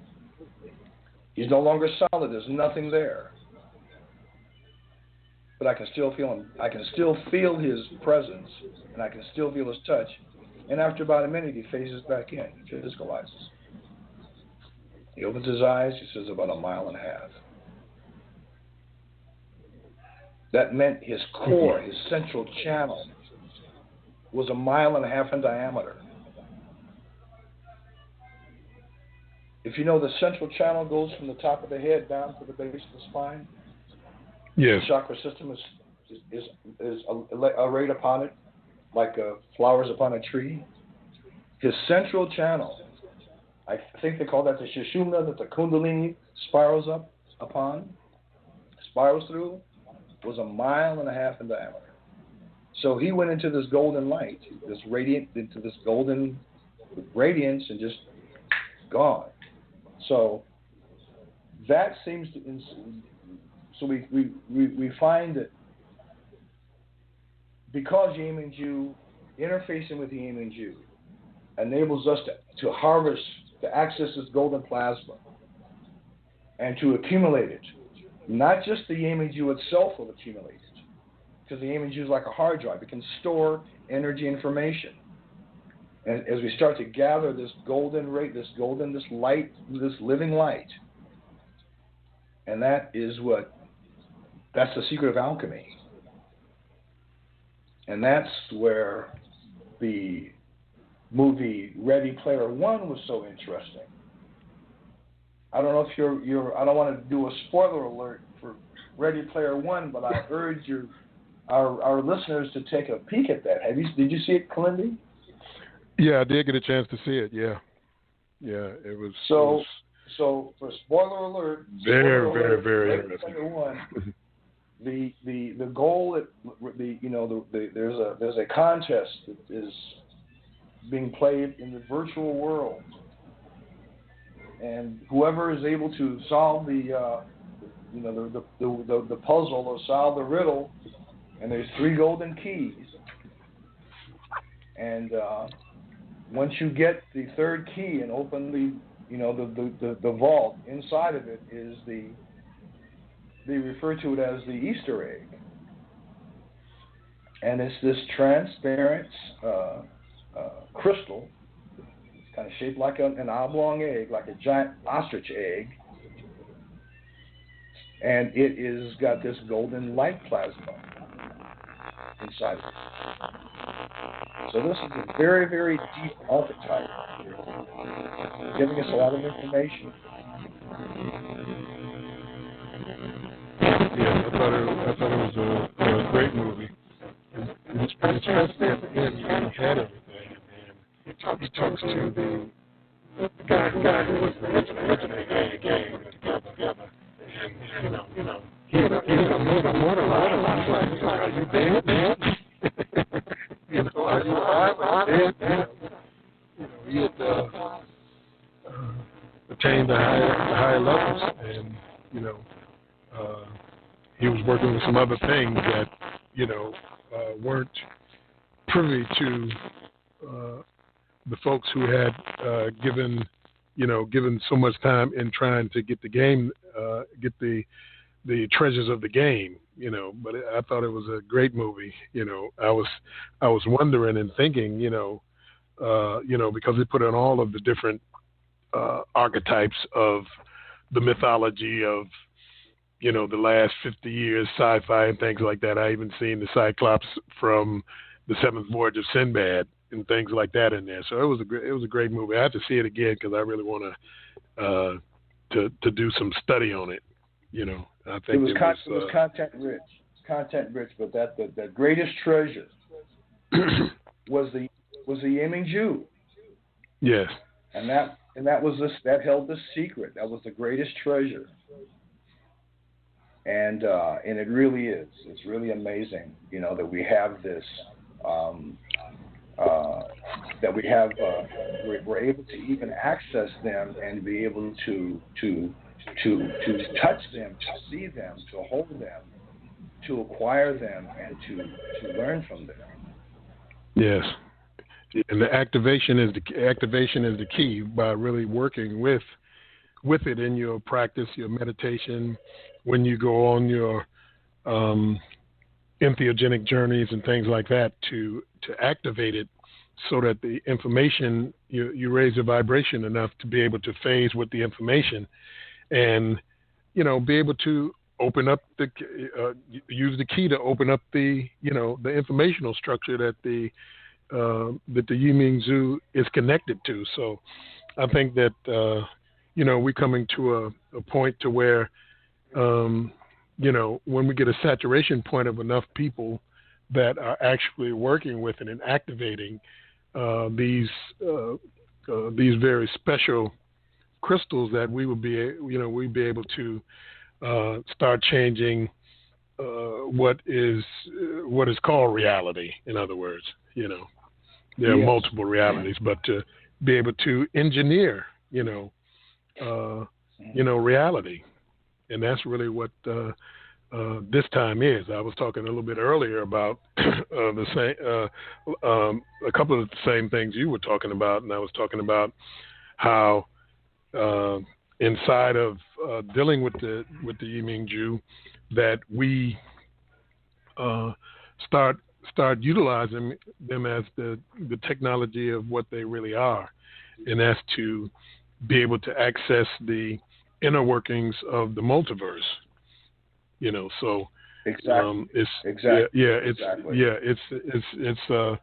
he's no longer solid. There's nothing there. But I can still feel him. I can still feel his presence, and I can still feel his touch. And after about a minute, he phases back in, physicalizes. He opens his eyes. He says, about 1.5 miles. That meant his core, his central channel, was 1.5 miles in diameter. If you know, the central channel goes from the top of the head down to the base of the spine. Yes. The chakra system is arrayed upon it like flowers upon a tree. His central channel, I think they call that the Sushumna, that the Kundalini spirals through, was 1.5 miles in diameter. So he went into this golden light, into this golden radiance, and just gone. So that seems to. So we find that because Ming Zhu, interfacing with Ming Zhu, enables us to harvest, to access this golden plasma, and to accumulate it. Not just the Ming Zhu itself will accumulate it, because the Ming Zhu is like a hard drive. It can store energy information. And as we start to gather this golden light, this living light, and that's the secret of alchemy. And that's where the movie Ready Player One was so interesting. I don't know if I don't want to do a spoiler alert for Ready Player One, but I urge our listeners to take a peek at that. Did you see it, Kilindi? Yeah, I did get a chance to see it. Yeah, it was. So for spoiler alert, very interesting. Player One, the goal, there's a contest that is being played in the virtual world. And whoever is able to solve the puzzle or solve the riddle, and there's 3 golden keys. And once you get the 3rd key and open the vault, inside of it is they refer to it as the Easter egg. And it's this transparent crystal. It's kind of shaped like an oblong egg, like a giant ostrich egg. And it is got this golden light plasma inside of it. So this is a very, very deep archetype, giving us a lot of information. Yeah, I thought it was a great movie. It's pretty transparent at the end. You had everything, and he talks to the guy who was the original game together, and he's immortalized. He's like, are you dead? Are you alive? Are you dead? He had attained the higher levels, and he was working with some other things that weren't privy to the folks who had given so much time in trying to get the game, get the treasures of the game. But I thought it was a great movie. I was wondering and thinking, because they put in all of the different archetypes of the mythology of the last 50 years, sci-fi and things like that. I even seen the Cyclops from the Seventh Voyage of Sinbad and things like that in there. So it was a great movie. I have to see it again because I really want to do some study on it. I think it was content rich, but the greatest treasure was the Ming Zhu. Yes. And that that held the secret. That was the greatest treasure. And it really is. It's really amazing, that we have this. That we have. We're able to even access them and be able to touch them, to see them, to hold them, to acquire them, and to learn from them. Yes. And the activation is the key by really working with it in your practice, your meditation, when you go on your entheogenic journeys and things like that, to activate it so that the information, you raise the vibration enough to be able to phase with the information and, be able to open up use the key to open up the informational structure that the Ming Zhu is connected to. So I think that, we're coming to a point to where, when we get a saturation point of enough people that are actually working with it and activating these very special crystals, that we will be, we'd be able to start changing what is called reality. In other words, there are multiple realities, but to be able to engineer, reality. And that's really what this time is. I was talking a little bit earlier about a couple of the same things you were talking about, and I was talking about how inside of dealing with the Ming Zhu, that we start utilizing them as the technology of what they really are, and that's to be able to access the inner workings of the multiverse. So exactly. It's a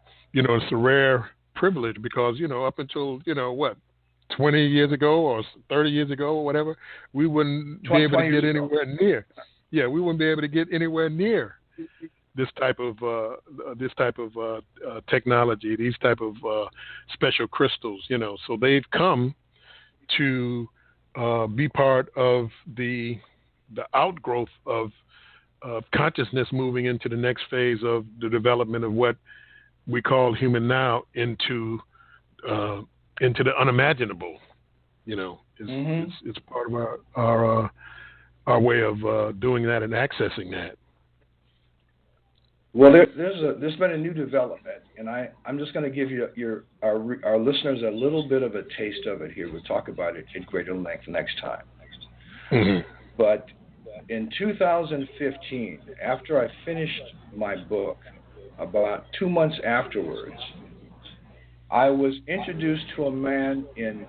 rare privilege because up until 20 years ago or 30 years ago or whatever, we wouldn't be able to get anywhere near. Yeah, we wouldn't be able to get anywhere near this type of technology, these type of special crystals. So they've come to be part of the outgrowth of consciousness moving into the next phase of the development of what we call human now into into the unimaginable. It's part of our way of doing that and accessing that. Well, there's been a new development, and I'm just going to give you our listeners a little bit of a taste of it here. We'll talk about it in greater length next time. Mm-hmm. But in 2015, after I finished my book, about 2 months afterwards, I was introduced to a man in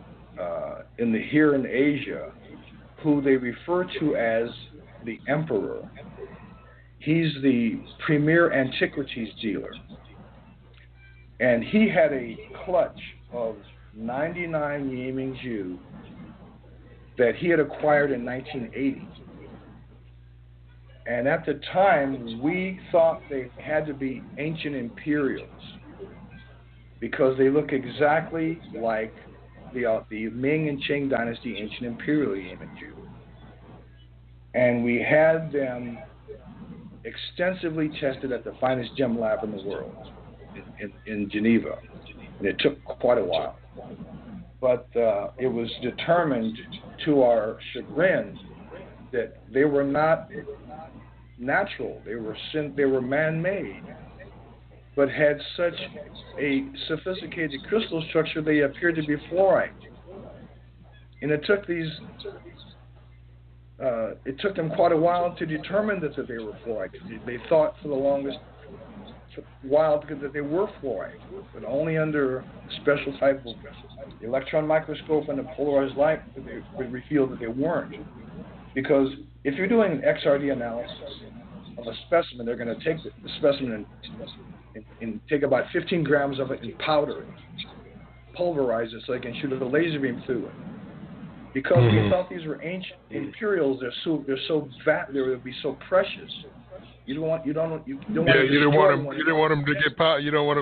Asia who they refer to as the Emperor. He's the premier antiquities dealer. And he had a clutch of 99 Yi Ming Zhu that he had acquired in 1980. And at the time, we thought they had to be ancient imperials because they look exactly like the Ming and Qing dynasty ancient imperial Yi Ming Zhu. And we had them extensively tested at the finest gem lab in the world, in Geneva. And it took quite a while. But it was determined to our chagrin that they were not natural. They were man-made, but had such a sophisticated crystal structure they appeared to be fluorite. And it took them quite a while to determine that they were fluorite. They thought for the longest while that they were fluorite, but only under a special type of electron microscope and a polarized light would reveal that they weren't. Because if you're doing an XRD analysis of a specimen, they're going to take the specimen and take about 15 grams of it and powder it, pulverize it so they can shoot a laser beam through it. Because we thought these were ancient imperials, they would be so precious. You don't want them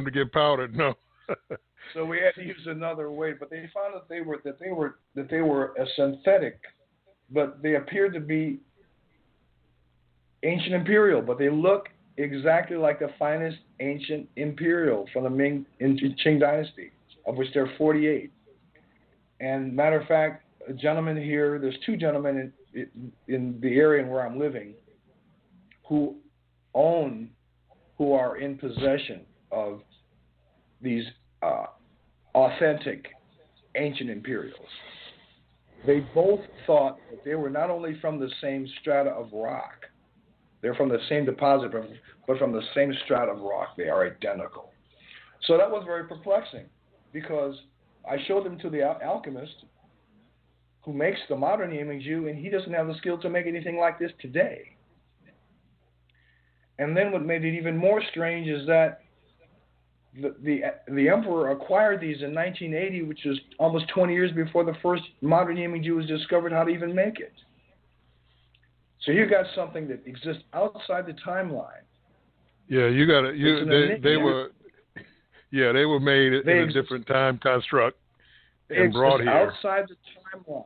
to get powdered. No. So we had to use another way, but they found that they were a synthetic, but they appeared to be ancient imperial, but they look exactly like the finest ancient imperial from the Ming and Qing dynasty, of which there are 48. And matter of fact, a gentleman here, there's two gentlemen in the area where I'm living who are in possession of these authentic ancient imperials. They both thought that they were not only from the same strata of rock, they're from the same deposit, but from the same strata of rock. They are identical. So that was very perplexing because I showed them to the alchemist who makes the modern Yi Ming Zhu, and he doesn't have the skill to make anything like this today. And then what made it even more strange is that the emperor acquired these in 1980, which is almost 20 years before the first modern Yi Ming Zhu was discovered how to even make it. So you got something that exists outside the timeline. Yeah, they were made in a different time construct and brought here outside the timeline.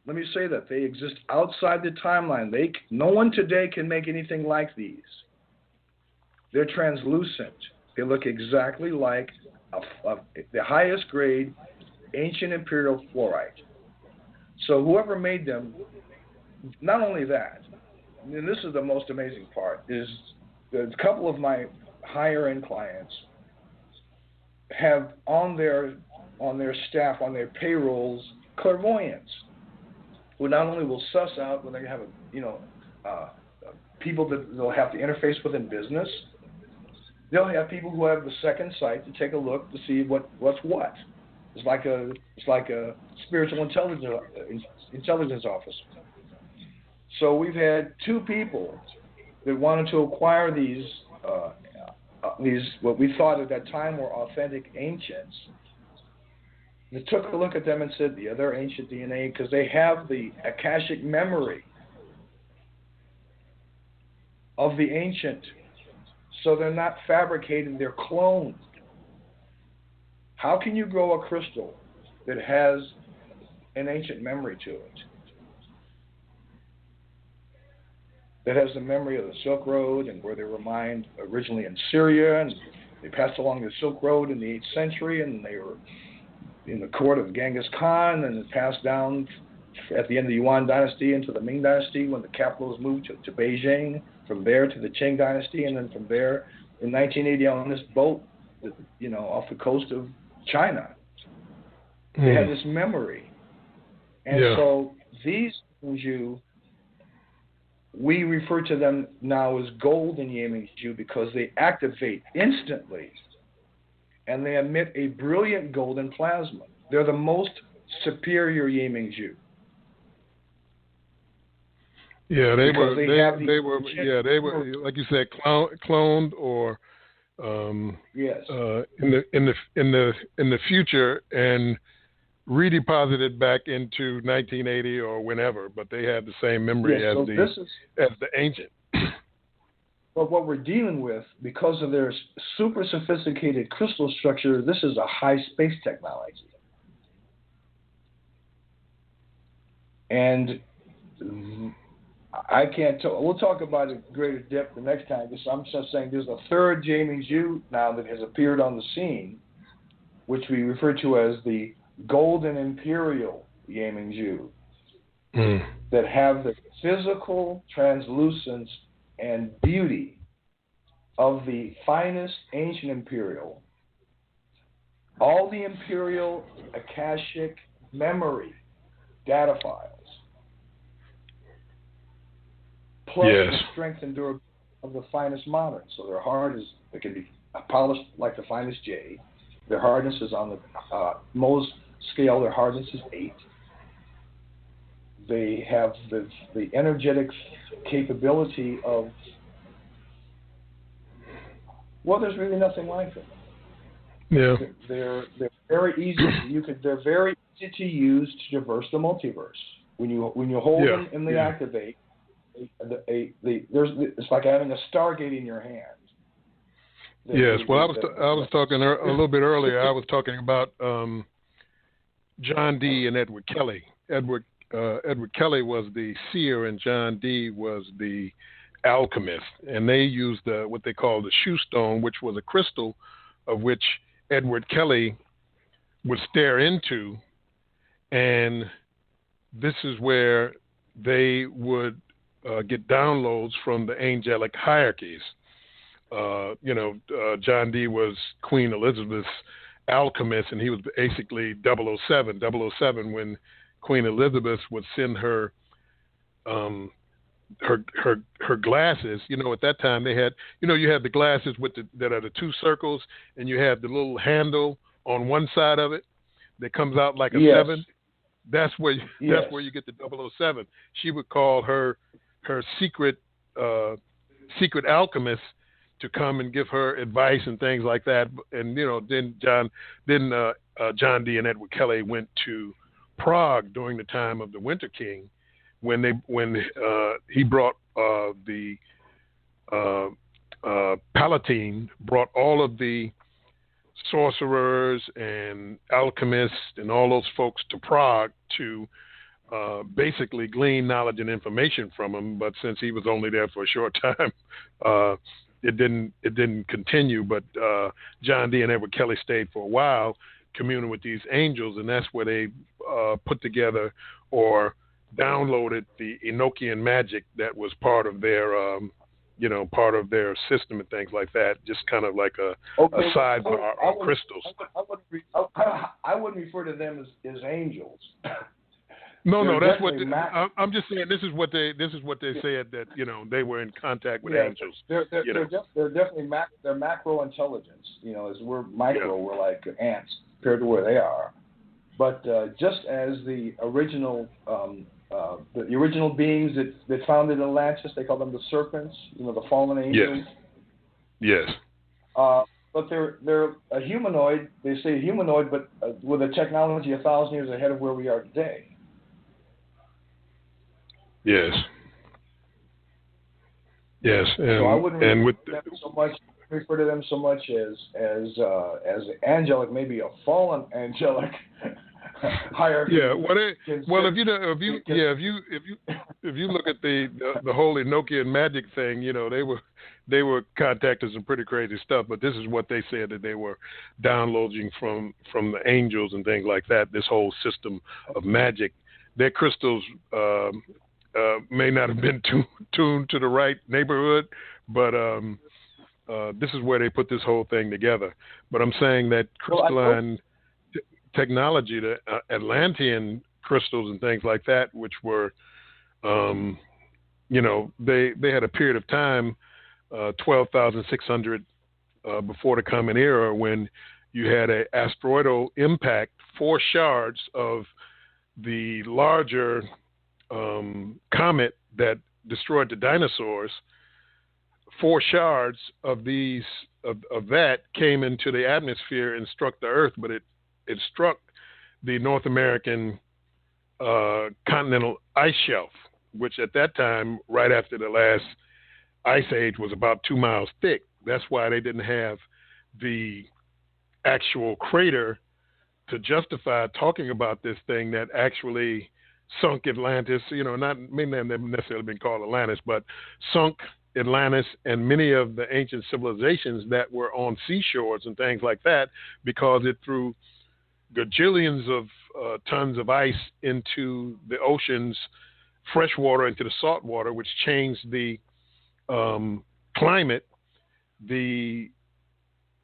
Let me say that they exist outside the timeline. No one today can make anything like these. They're translucent. They look exactly like the highest grade ancient imperial fluorite. So whoever made them, not only that, and this is the most amazing part, is a couple of my higher end clients have on their staff, on their payrolls, clairvoyants who not only will suss out when they have people that they'll have to interface with in business. They'll have people who have the second sight to take a look to see what's what. It's like a spiritual intelligence officer. So we've had two people that wanted to acquire these what we thought at that time were authentic ancients. They took a look at them and said, yeah, they're ancient DNA because they have the Akashic memory of the ancient. So they're not fabricated, they're cloned. How can you grow a crystal that has an ancient memory to it? That has the memory of the Silk Road and where they were mined originally in Syria, and they passed along the Silk Road in the 8th century, and in the court of Genghis Khan, and it passed down at the end of the Yuan dynasty into the Ming dynasty when the capital was moved to Beijing, from there to the Qing dynasty, and then from there in 1980 on this boat, off the coast of China. They had this memory. And so these Zhu, we refer to them now as golden Yiming Zhu because they activate instantly and they emit a brilliant golden plasma. They're the most superior Yiming Zhu. Yeah, they were like you said, cloned or yes. In the future and redeposited back into 1980 or whenever, but they had the same memory as the ancient. But what we're dealing with, because of their super sophisticated crystal structure, this is a high space technology. And I can't talk. We'll talk about it in greater depth the next time. I'm just saying there's a third Yiming Zhu now that has appeared on the scene, which we refer to as the Golden Imperial Yiming Zhu, that have the physical translucence and beauty of the finest ancient imperial, all the imperial Akashic memory data files, plus the strength and durability of the finest modern. So their heart it can be polished like the finest jade. Their hardness is on the Mohs scale. Their hardness is 8. They have the energetic capability of, well, there's really nothing like them. Yeah. They're very easy. They're very easy to use to traverse the multiverse. When you hold them and they activate, it's like having a Stargate in your hand. Yes. Well, I was talking a little bit earlier. I was talking about John Dee and Edward Kelly. Edward Kelly was the seer, and John Dee was the alchemist, and they used what they call the shoe stone, which was a crystal of which Edward Kelly would stare into, and this is where they would get downloads from the angelic hierarchies. John Dee was Queen Elizabeth's alchemist, and he was basically 007. 007 when Queen Elizabeth would send her glasses. At that time they had, you had the glasses that are the 2 circles, and you have the little handle on one side of it that comes out like a 7. That's where you get the 007. She would call her secret alchemist to come and give her advice and things like that. And then John Dee and Edward Kelly went to Prague during the time of the Winter King, when he brought the Palatine brought all of the sorcerers and alchemists and all those folks to Prague to basically glean knowledge and information from him. But since he was only there for a short time, it didn't continue. But John Dee and Edward Kelly stayed for a while, communing with these angels, and that's where they put together or downloaded the Enochian magic that was part of their system and things like that. Just kind of like a sidebar of crystals. I wouldn't refer to them as angels. No, that's what I'm just saying. This is what they said, that they were in contact with angels. They're definitely they're macro intelligence. As we're micro, we're like ants compared to where they are. But just as the original beings that founded Atlantis, they call them the serpents. The fallen angels. Yes. But they're a humanoid. They say humanoid, but with a technology 1,000 years ahead of where we are today. Yes. And, so I wouldn't refer to them so much as angelic, maybe a fallen angelic hierarchy. Yeah. If you look at the whole Enochian magic thing, they were contacting some pretty crazy stuff, but this is what they said that they were downloading from the angels and things like that. This whole system of magic. Their crystals may not have been tuned to the right neighborhood, but this is where they put this whole thing together. But I'm saying that crystalline technology, the Atlantean crystals and things like that, which were, they had a period of time, 12,600 before the Common Era, when you had an asteroidal impact, 4 shards of the larger comet that destroyed the dinosaurs. 4 shards of that came into the atmosphere and struck the Earth, but it struck the North American continental ice shelf, which at that time, right after the last ice age, was about 2 miles thick. That's why they didn't have the actual crater to justify talking about this thing that actually sunk Atlantis. May not have necessarily been called Atlantis, but sunk Atlantis and many of the ancient civilizations that were on seashores and things like that, because it threw gajillions of tons of ice into the oceans, fresh water into the salt water, which changed the climate. The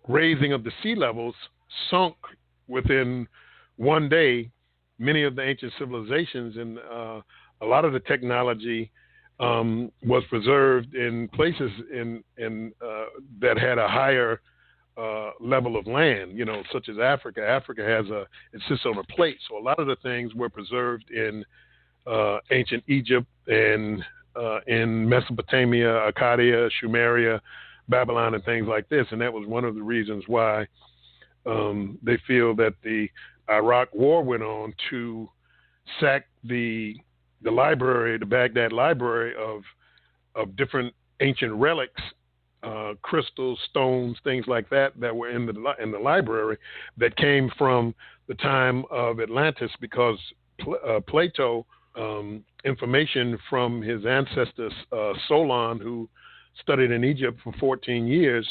raising of the sea levels sunk within one day many of the ancient civilizations, and a lot of the technology was preserved in places in that had a higher level of land, such as Africa. Africa it sits on a plate, so a lot of the things were preserved in ancient Egypt and in Mesopotamia, Akkadian, Sumeria, Babylon, and things like this. And that was one of the reasons why they feel that the Iraq War went on to sack the library, the Baghdad library of different ancient relics, crystals, stones, things like that were in the library that came from the time of Atlantis, because Plato, information from his ancestor Solon, who studied in Egypt for 14 years,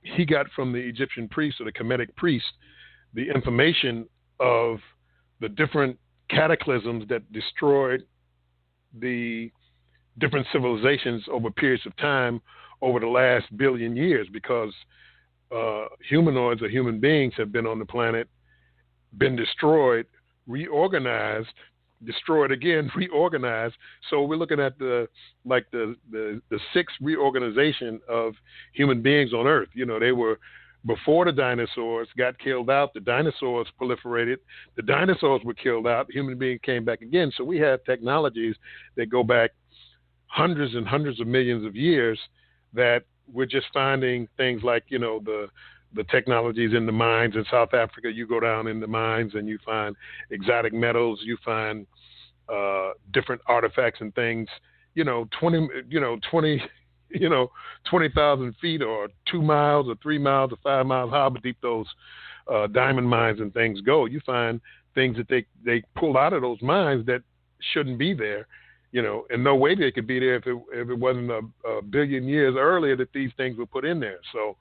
he got from the Egyptian priest, or the Kemetic priest, the information of the different cataclysms that destroyed the different civilizations over periods of time over the last billion years, because humanoids or human beings have been on the planet, been destroyed, reorganized, destroyed again, reorganized. So we're looking at the sixth reorganization of human beings on Earth. They were before the dinosaurs got killed out. The dinosaurs proliferated. The dinosaurs were killed out. Human beings came back again. So we have technologies that go back hundreds and hundreds of millions of years that we're just finding things like, the technologies in the mines in South Africa. You go down in the mines and you find exotic metals, you find different artifacts and things, 20,000 feet or 2 miles or 3 miles or 5 miles, however deep those diamond mines and things go. You find things that they pulled out of those mines that shouldn't be there, and no way they could be there if it wasn't a billion years earlier that these things were put in there. So,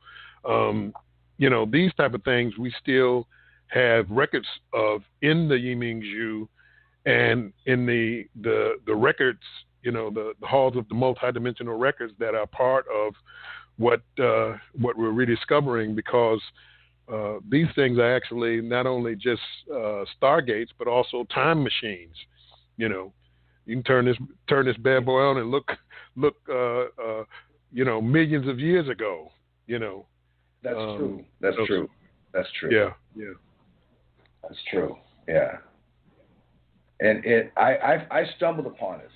these type of things we still have records of in the Ming Zhu and in the records, the halls of the multidimensional records that are part of what we're rediscovering, because these things are actually not only just stargates, but also time machines. You can turn this bad boy on and look, millions of years ago. That's true. That's true. That's true. Yeah. That's true. Yeah. And I stumbled upon it.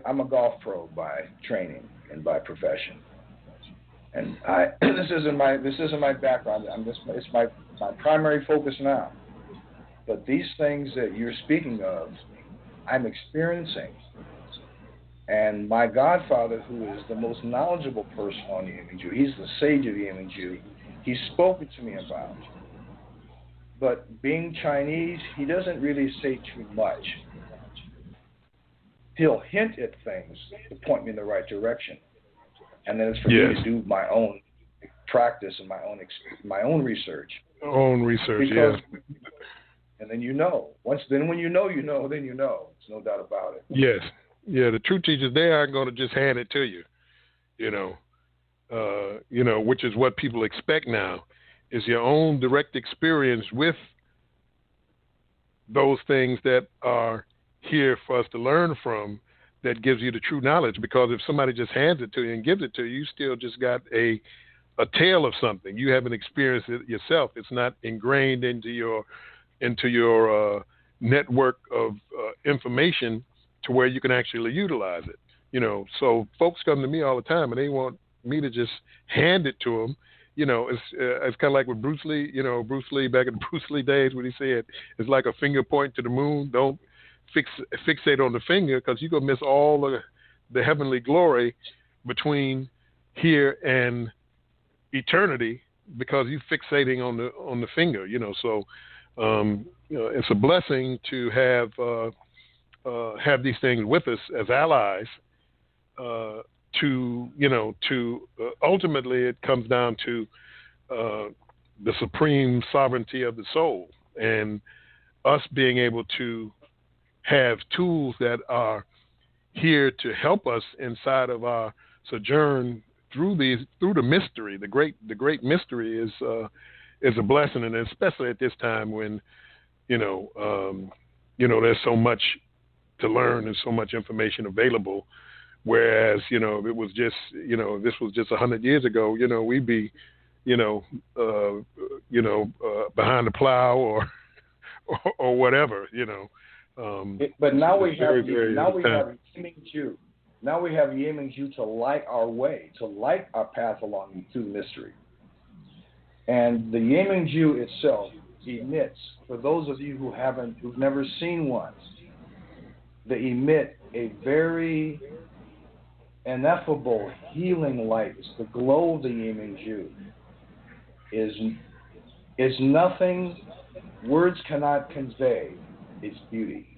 I'm a golf pro by training and by profession, and this isn't my background. It's my primary focus now. But these things that you're speaking of, I'm experiencing. And my godfather, who is the most knowledgeable person on the Ming Zhu, he's the sage of the Ming Zhu, he's spoken to me about. But being Chinese, he doesn't really say too much. He'll hint at things to point me in the right direction. and then it's for me to do my own practice and my own research. Because, and then you know. When you know, then you know. There's no doubt about it. Yes. Yeah, the true teachers, they aren't going to just hand it to you, which is what people expect now, is your own direct experience with those things that are here for us to learn from, that gives you the true knowledge. Because if somebody just hands it to you and gives it to you, you still just got a tale of something. You haven't experienced it yourself. It's not ingrained into your network of information to where you can actually utilize it. So folks come to me all the time and they want me to just hand it to them. It's kind of like with Bruce Lee. Bruce Lee, back in the Bruce Lee days, when he said it's like a finger point to the moon. Don't fixate on the finger, because you're gonna miss all the heavenly glory between here and eternity, because you're fixating on the finger. So it's a blessing to have these things with us as allies. Ultimately, it comes down to the supreme sovereignty of the soul, and us being able to have tools that are here to help us inside of our sojourn through the mystery. The great mystery is a blessing, and especially at this time when there's so much to learn and so much information available. Whereas, if it was just, if this was just 100 years ago, we'd be, behind the plow or whatever, But now we have Ming Zhu. Now we have Ming Zhu to light our way, to light our path along through the mystery. And the Ming Zhu itself emits, for those of you who've never seen one, they emit a very ineffable healing light. It's the glow of the Ming Zhu. Is nothing words cannot convey its beauty.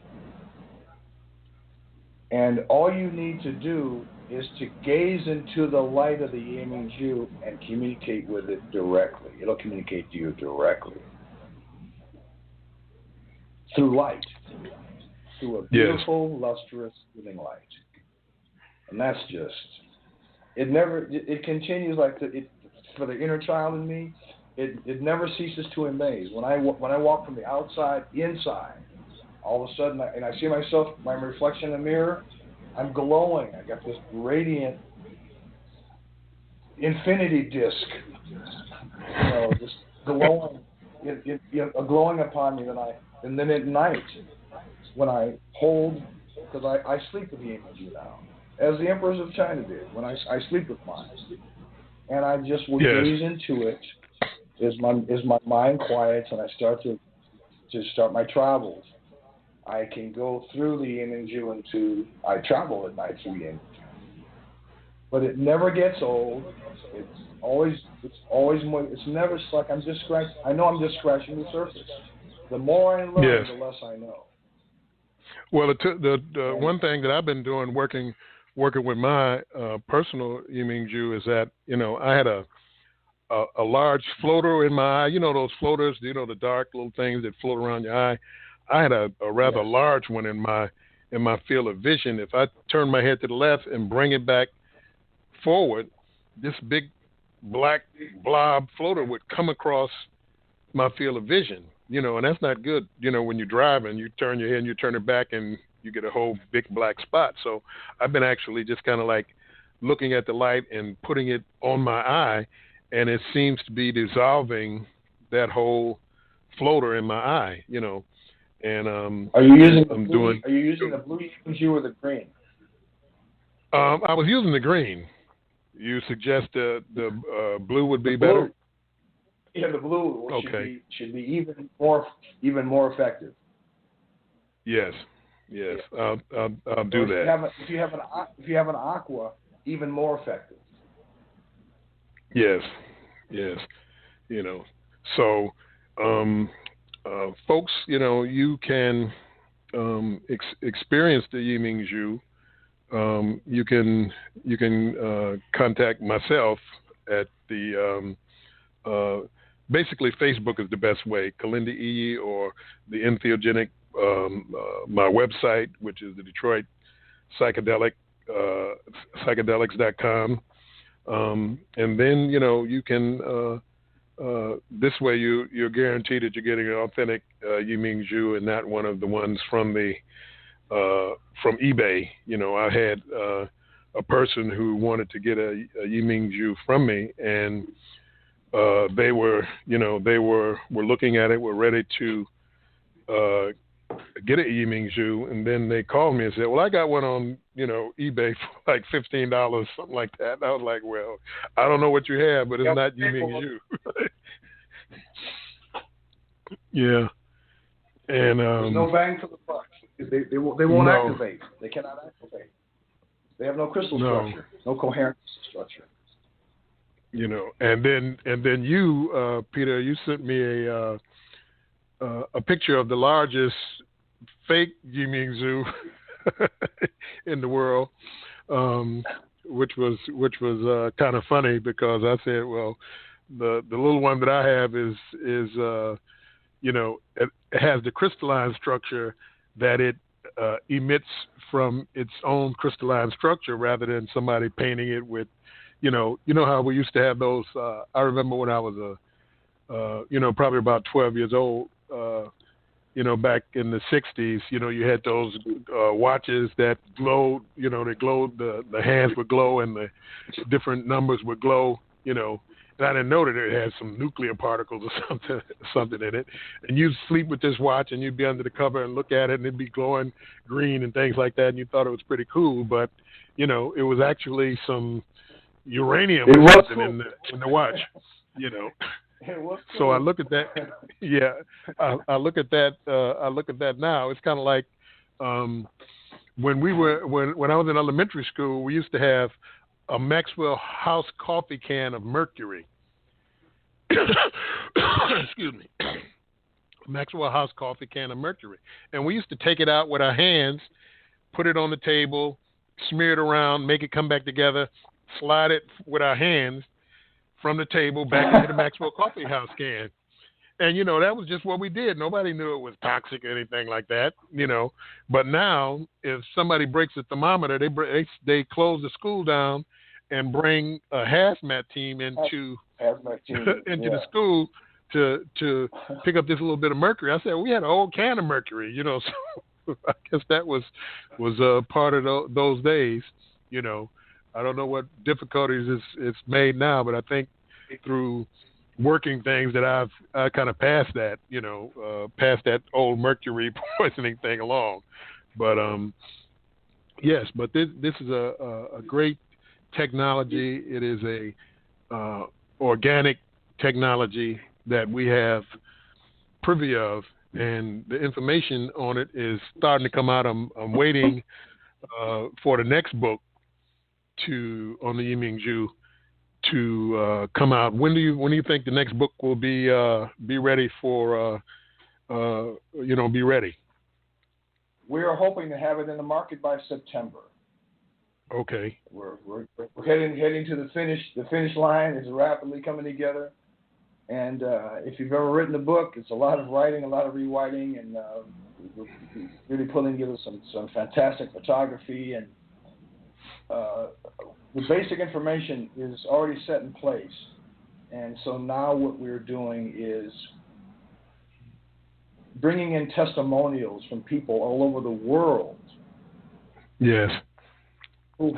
And all you need to do is to gaze into the light of the Ming Zhu and communicate with it directly. It'll communicate to you directly. Through light. Through a beautiful, lustrous, healing light. And that's just, it continues for the inner child in me, it never ceases to amaze. When I walk from the outside inside, all of a sudden, I see myself, my reflection in the mirror, I'm glowing. I got this radiant infinity disc, just glowing, glowing upon me. And then at night, when I hold, because I sleep with the Ming Zhu now, as the emperors of China did, when I sleep with mine, and I just will gaze into it. As my mind quiets and I start to start my travels, I can go through the Ming Zhu I travel at night through the Ming Zhu. But it never gets old. It's always more. It's never like I'm just scratching. I know I'm just scratching the surface. The more I learn, the less I know. Well, the one thing that I've been doing, working with my personal Ming Zhu, is that I had a large floater in my eye. Those floaters, the dark little things that float around your eye. I had a rather large one in my field of vision. If I turn my head to the left and bring it back forward, this big black blob floater would come across my field of vision. And that's not good. When you're driving, you turn your head and you turn it back and you get a whole big black spot. So I've been actually just kind of like looking at the light and putting it on my eye, and it seems to be dissolving that whole floater in my eye, And are you using the blue Ming Zhu or the green? I was using the green. You suggest the blue would be better? Yeah, the blue should be even more effective. Yes. I'll do that. If you have an aqua, even more effective. Yes. So, folks, you can experience the Ming Zhu you can contact myself at the basically Facebook is the best way. Kilindi Iyi or the Entheogenic, my website, which is the Detroit psychedelics.com. And then, you can, this way you're guaranteed that you're getting an authentic Ming Zhu and not one of the ones from from eBay. I had a person who wanted to get a Ming Zhu from me, and they were looking at it, were ready to get a Ming Zhu, and then they called me and said, "Well, I got one on eBay for like $15, something like that." And I was like, "Well, I don't know what you have, but it's not Ming Zhu." Yeah, and there's no bang for the buck. They won't activate. They cannot activate. They have no crystal structure, no coherent structure. And then you, Peter, you sent me a picture of the largest fake Ming Zhu in the world, which was kind of funny because I said, well, the little one that I have is it has the crystalline structure that it emits from its own crystalline structure rather than somebody painting it with, how we used to have those. I remember when I was probably about 12 years old, back in the 60s, you had those watches that glowed, they glowed, the hands would glow and the different numbers would glow, and I didn't know that it had some nuclear particles or something in it. And you'd sleep with this watch and you'd be under the cover and look at it and it'd be glowing green and things like that. And you thought it was pretty cool, but, it was actually some uranium or something cool in the watch, It was cool. So I look at that. Yeah, I look at that. I look at that now. It's kind of like when I was in elementary school, we used to have a Maxwell House coffee can of mercury. Excuse me. Maxwell House coffee can of mercury. And we used to take it out with our hands, put it on the table, smear it around, make it come back together, slide it with our hands from the table back into the Maxwell Coffee House can. And, that was just what we did. Nobody knew it was toxic or anything like that, But now, if somebody breaks the thermometer, they close the school down and bring a hazmat team into the school to pick up this little bit of mercury. I said, we had a whole can of mercury, so I guess that was part of those days, I don't know what difficulties it's made now, but I think through working things that I kind of passed that, past that old mercury poisoning thing along. But yes, but this is a great technology. It is a organic technology that we have privy of, and the information on it is starting to come out. I'm waiting for the next book on the Ming Zhu to come out. When do you think the next book will be ready for be ready? We are hoping to have it in the market by September. Okay. We're heading to the finish line. It's rapidly coming together. And if you've ever written a book, it's a lot of writing, a lot of rewriting, and we're really pulling together some fantastic photography, and the basic information is already set in place. And so now what we're doing is bringing in testimonials from people all over the world. Yes. Who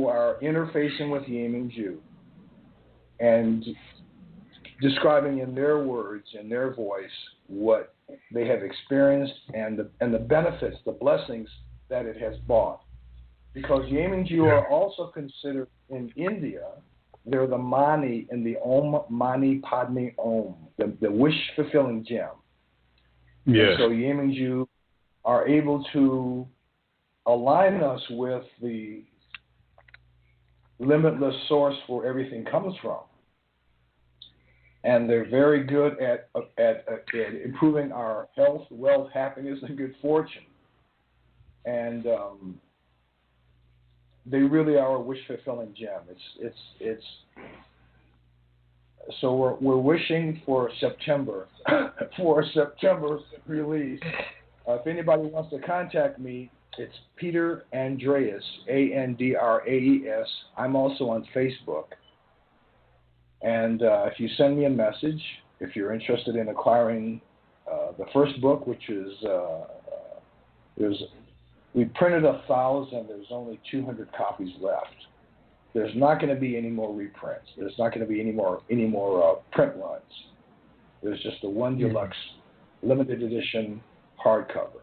are interfacing with Ming Zhu and describing in their words, in their voice, what they have experienced and the benefits, the blessings that it has brought. Because Ming Zhu are also considered in India, they're the Mani in the Om Mani Padme Om, the wish-fulfilling gem. Yes. And so Ming Zhu are able to align us with the limitless source where everything comes from. And they're very good at improving our health, wealth, happiness, and good fortune. And they really are a wish-fulfilling gem. It's so we're wishing for September for a September release. If anybody wants to contact me, it's Peter Andreas, Andraes. I'm also on Facebook. And if you send me a message, if you're interested in acquiring the first book, which is we printed 1,000. There's only 200 copies left. There's not going to be any more reprints. There's not going to be any more print runs. There's just the one deluxe limited edition hardcover.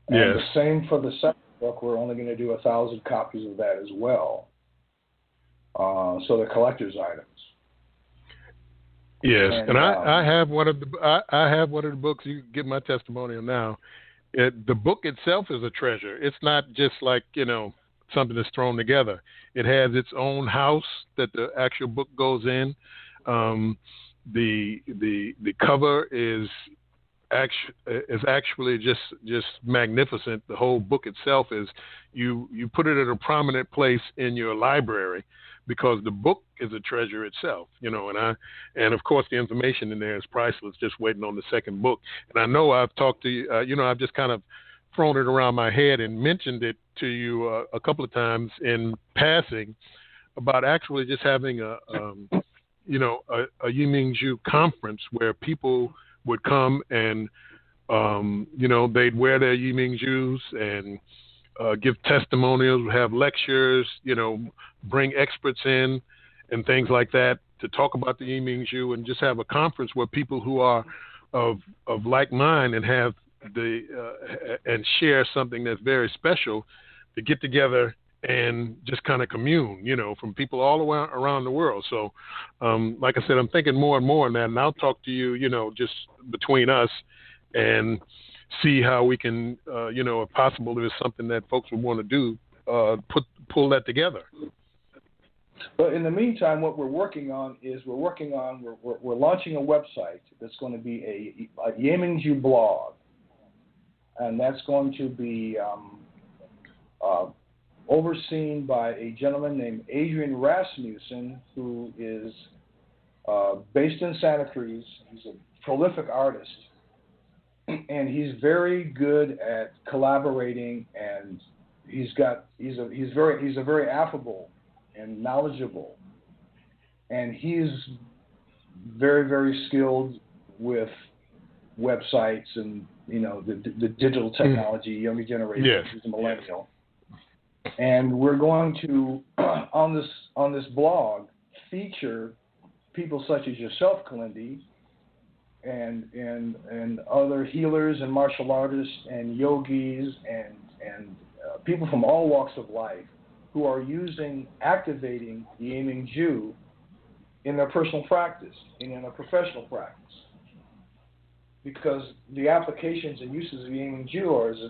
And the same for the second book. We're only going to do 1,000 copies of that as well. So the collector's items. Yes, and I have one of the books. You can get my testimonial now. The book itself is a treasure. It's not just like something that's thrown together. It has its own house that the actual book goes in. The cover is actually just magnificent. The whole book itself is you put it at a prominent place in your library because the book is a treasure itself, and of course the information in there is priceless. Just waiting on the second book. And I know I've talked to you. I've just kind of thrown it around my head and mentioned it to you a couple of times in passing about actually just having a Ming Zhu conference where people would come and, they'd wear their Ming Zhus and give testimonials, have lectures, bring experts in and things like that to talk about the Ming Zhu and just have a conference where people who are of like mind and have and share something that's very special to get together and just kind of commune, from people all around the world. So, like I said, I'm thinking more and more on that, and I'll talk to you, just between us and see how we can, if possible, if it's something that folks would want to do, pull that together. But in the meantime, what we're working on is we're launching a website that's going to be a Ming Zhu blog, and that's going to be overseen by a gentleman named Adrian Rasmussen, who is based in Santa Cruz. He's a prolific artist, and he's very good at collaborating, and he's a very affable and knowledgeable, and he's very, very skilled with websites and the digital technology, younger generation. Yes. He's a millennial. And we're going to on this blog feature people such as yourself, Kilindi, and other healers and martial artists and yogis and people from all walks of life who are activating the Ming Zhu in their personal practice and in their professional practice. Because the applications and uses of the Ming Zhu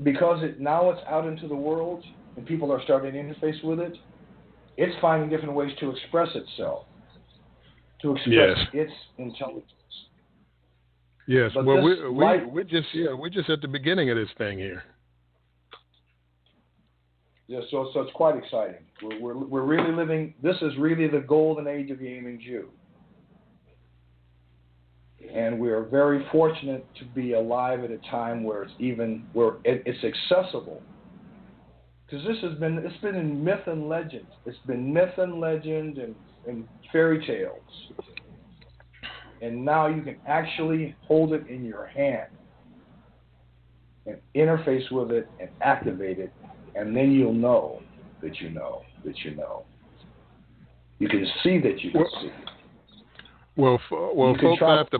because now it's out into the world and people are starting to interface with it, it's finding different ways to express itself, to express its intelligence. Yes, but well, we're just at the beginning of this thing here. Yeah, so it's quite exciting. We're really living. This is really the golden age of the Ming Zhu. And we are very fortunate to be alive at a time where it's accessible. Because it's been in myth and legend. It's been myth and legend and fairy tales. And now you can actually hold it in your hand and interface with it and activate it, and then you'll know that you know that you know. You can see that you can see. Well, folks, I have to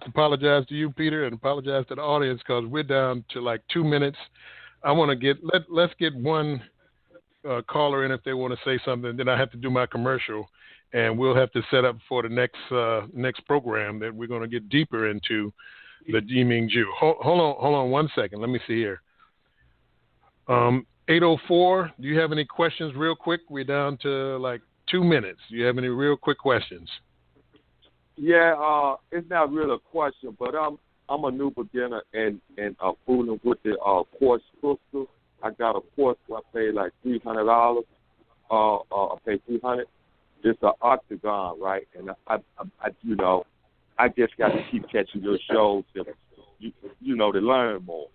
apologize to you, Peter, and apologize to the audience because we're down to like 2 minutes. I want to let's get one caller in if they want to say something. Then I have to do my commercial, and we'll have to set up for the next program that we're going to get deeper into the Ming Zhu. Hold on 1 second. Let me see here. 804. Do you have any questions, real quick? We're down to like 2 minutes. Do you have any real quick questions? Yeah, it's not really a question, but I'm a new beginner and fooling with the quartz crystal. I got a quartz where I pay like $300. I pay $300. It's an octagon, right? And I I just got to keep catching your shows, to learn more.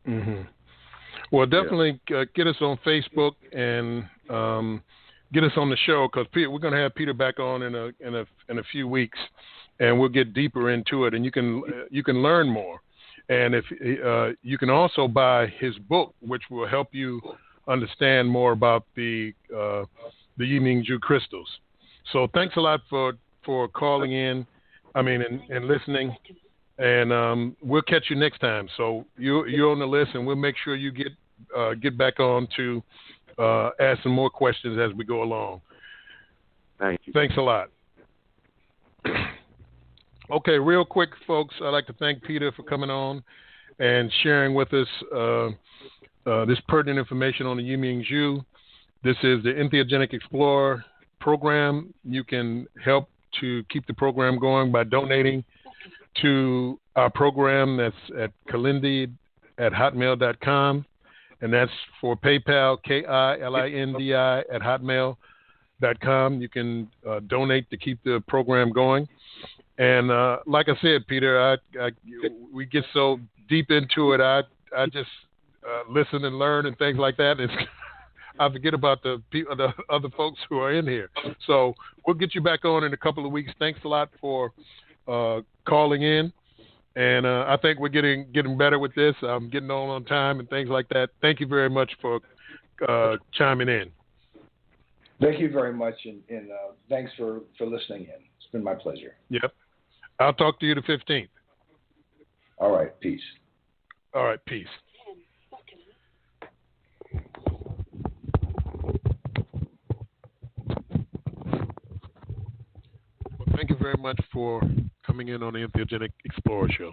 Mm-hmm. Well, definitely get us on Facebook and get us on the show, because we're going to have Peter back on in a few weeks, and we'll get deeper into it, and you can learn more. And if you can also buy his book, which will help you understand more about the Ming Zhu crystals. So thanks a lot for calling in. And listening. And we'll catch you next time. So you're on the list, and we'll make sure you get back on to ask some more questions as we go along. Thank you. Thanks a lot. Okay, real quick, folks, I'd like to thank Peter for coming on and sharing with us this pertinent information on the Ming Zhu. This is the Entheogenic Explorer program. You can help to keep the program going by donating to our program. That's at kilindi@hotmail.com, and that's for PayPal, KILINDI @hotmail.com. You can donate to keep the program going. And like I said, Peter, we get so deep into it, I just listen and learn and things like that. I forget about the other folks who are in here. So we'll get you back on in a couple of weeks. Thanks a lot for calling in. And I think we're getting better with this. I'm getting on time and things like that. Thank you very much for chiming in. Thank you very much, and thanks for listening in. It's been my pleasure. Yep. I'll talk to you the 15th. All right. Peace. All right. Peace. Thank you very much for coming in on the Entheogenic Explorer Show.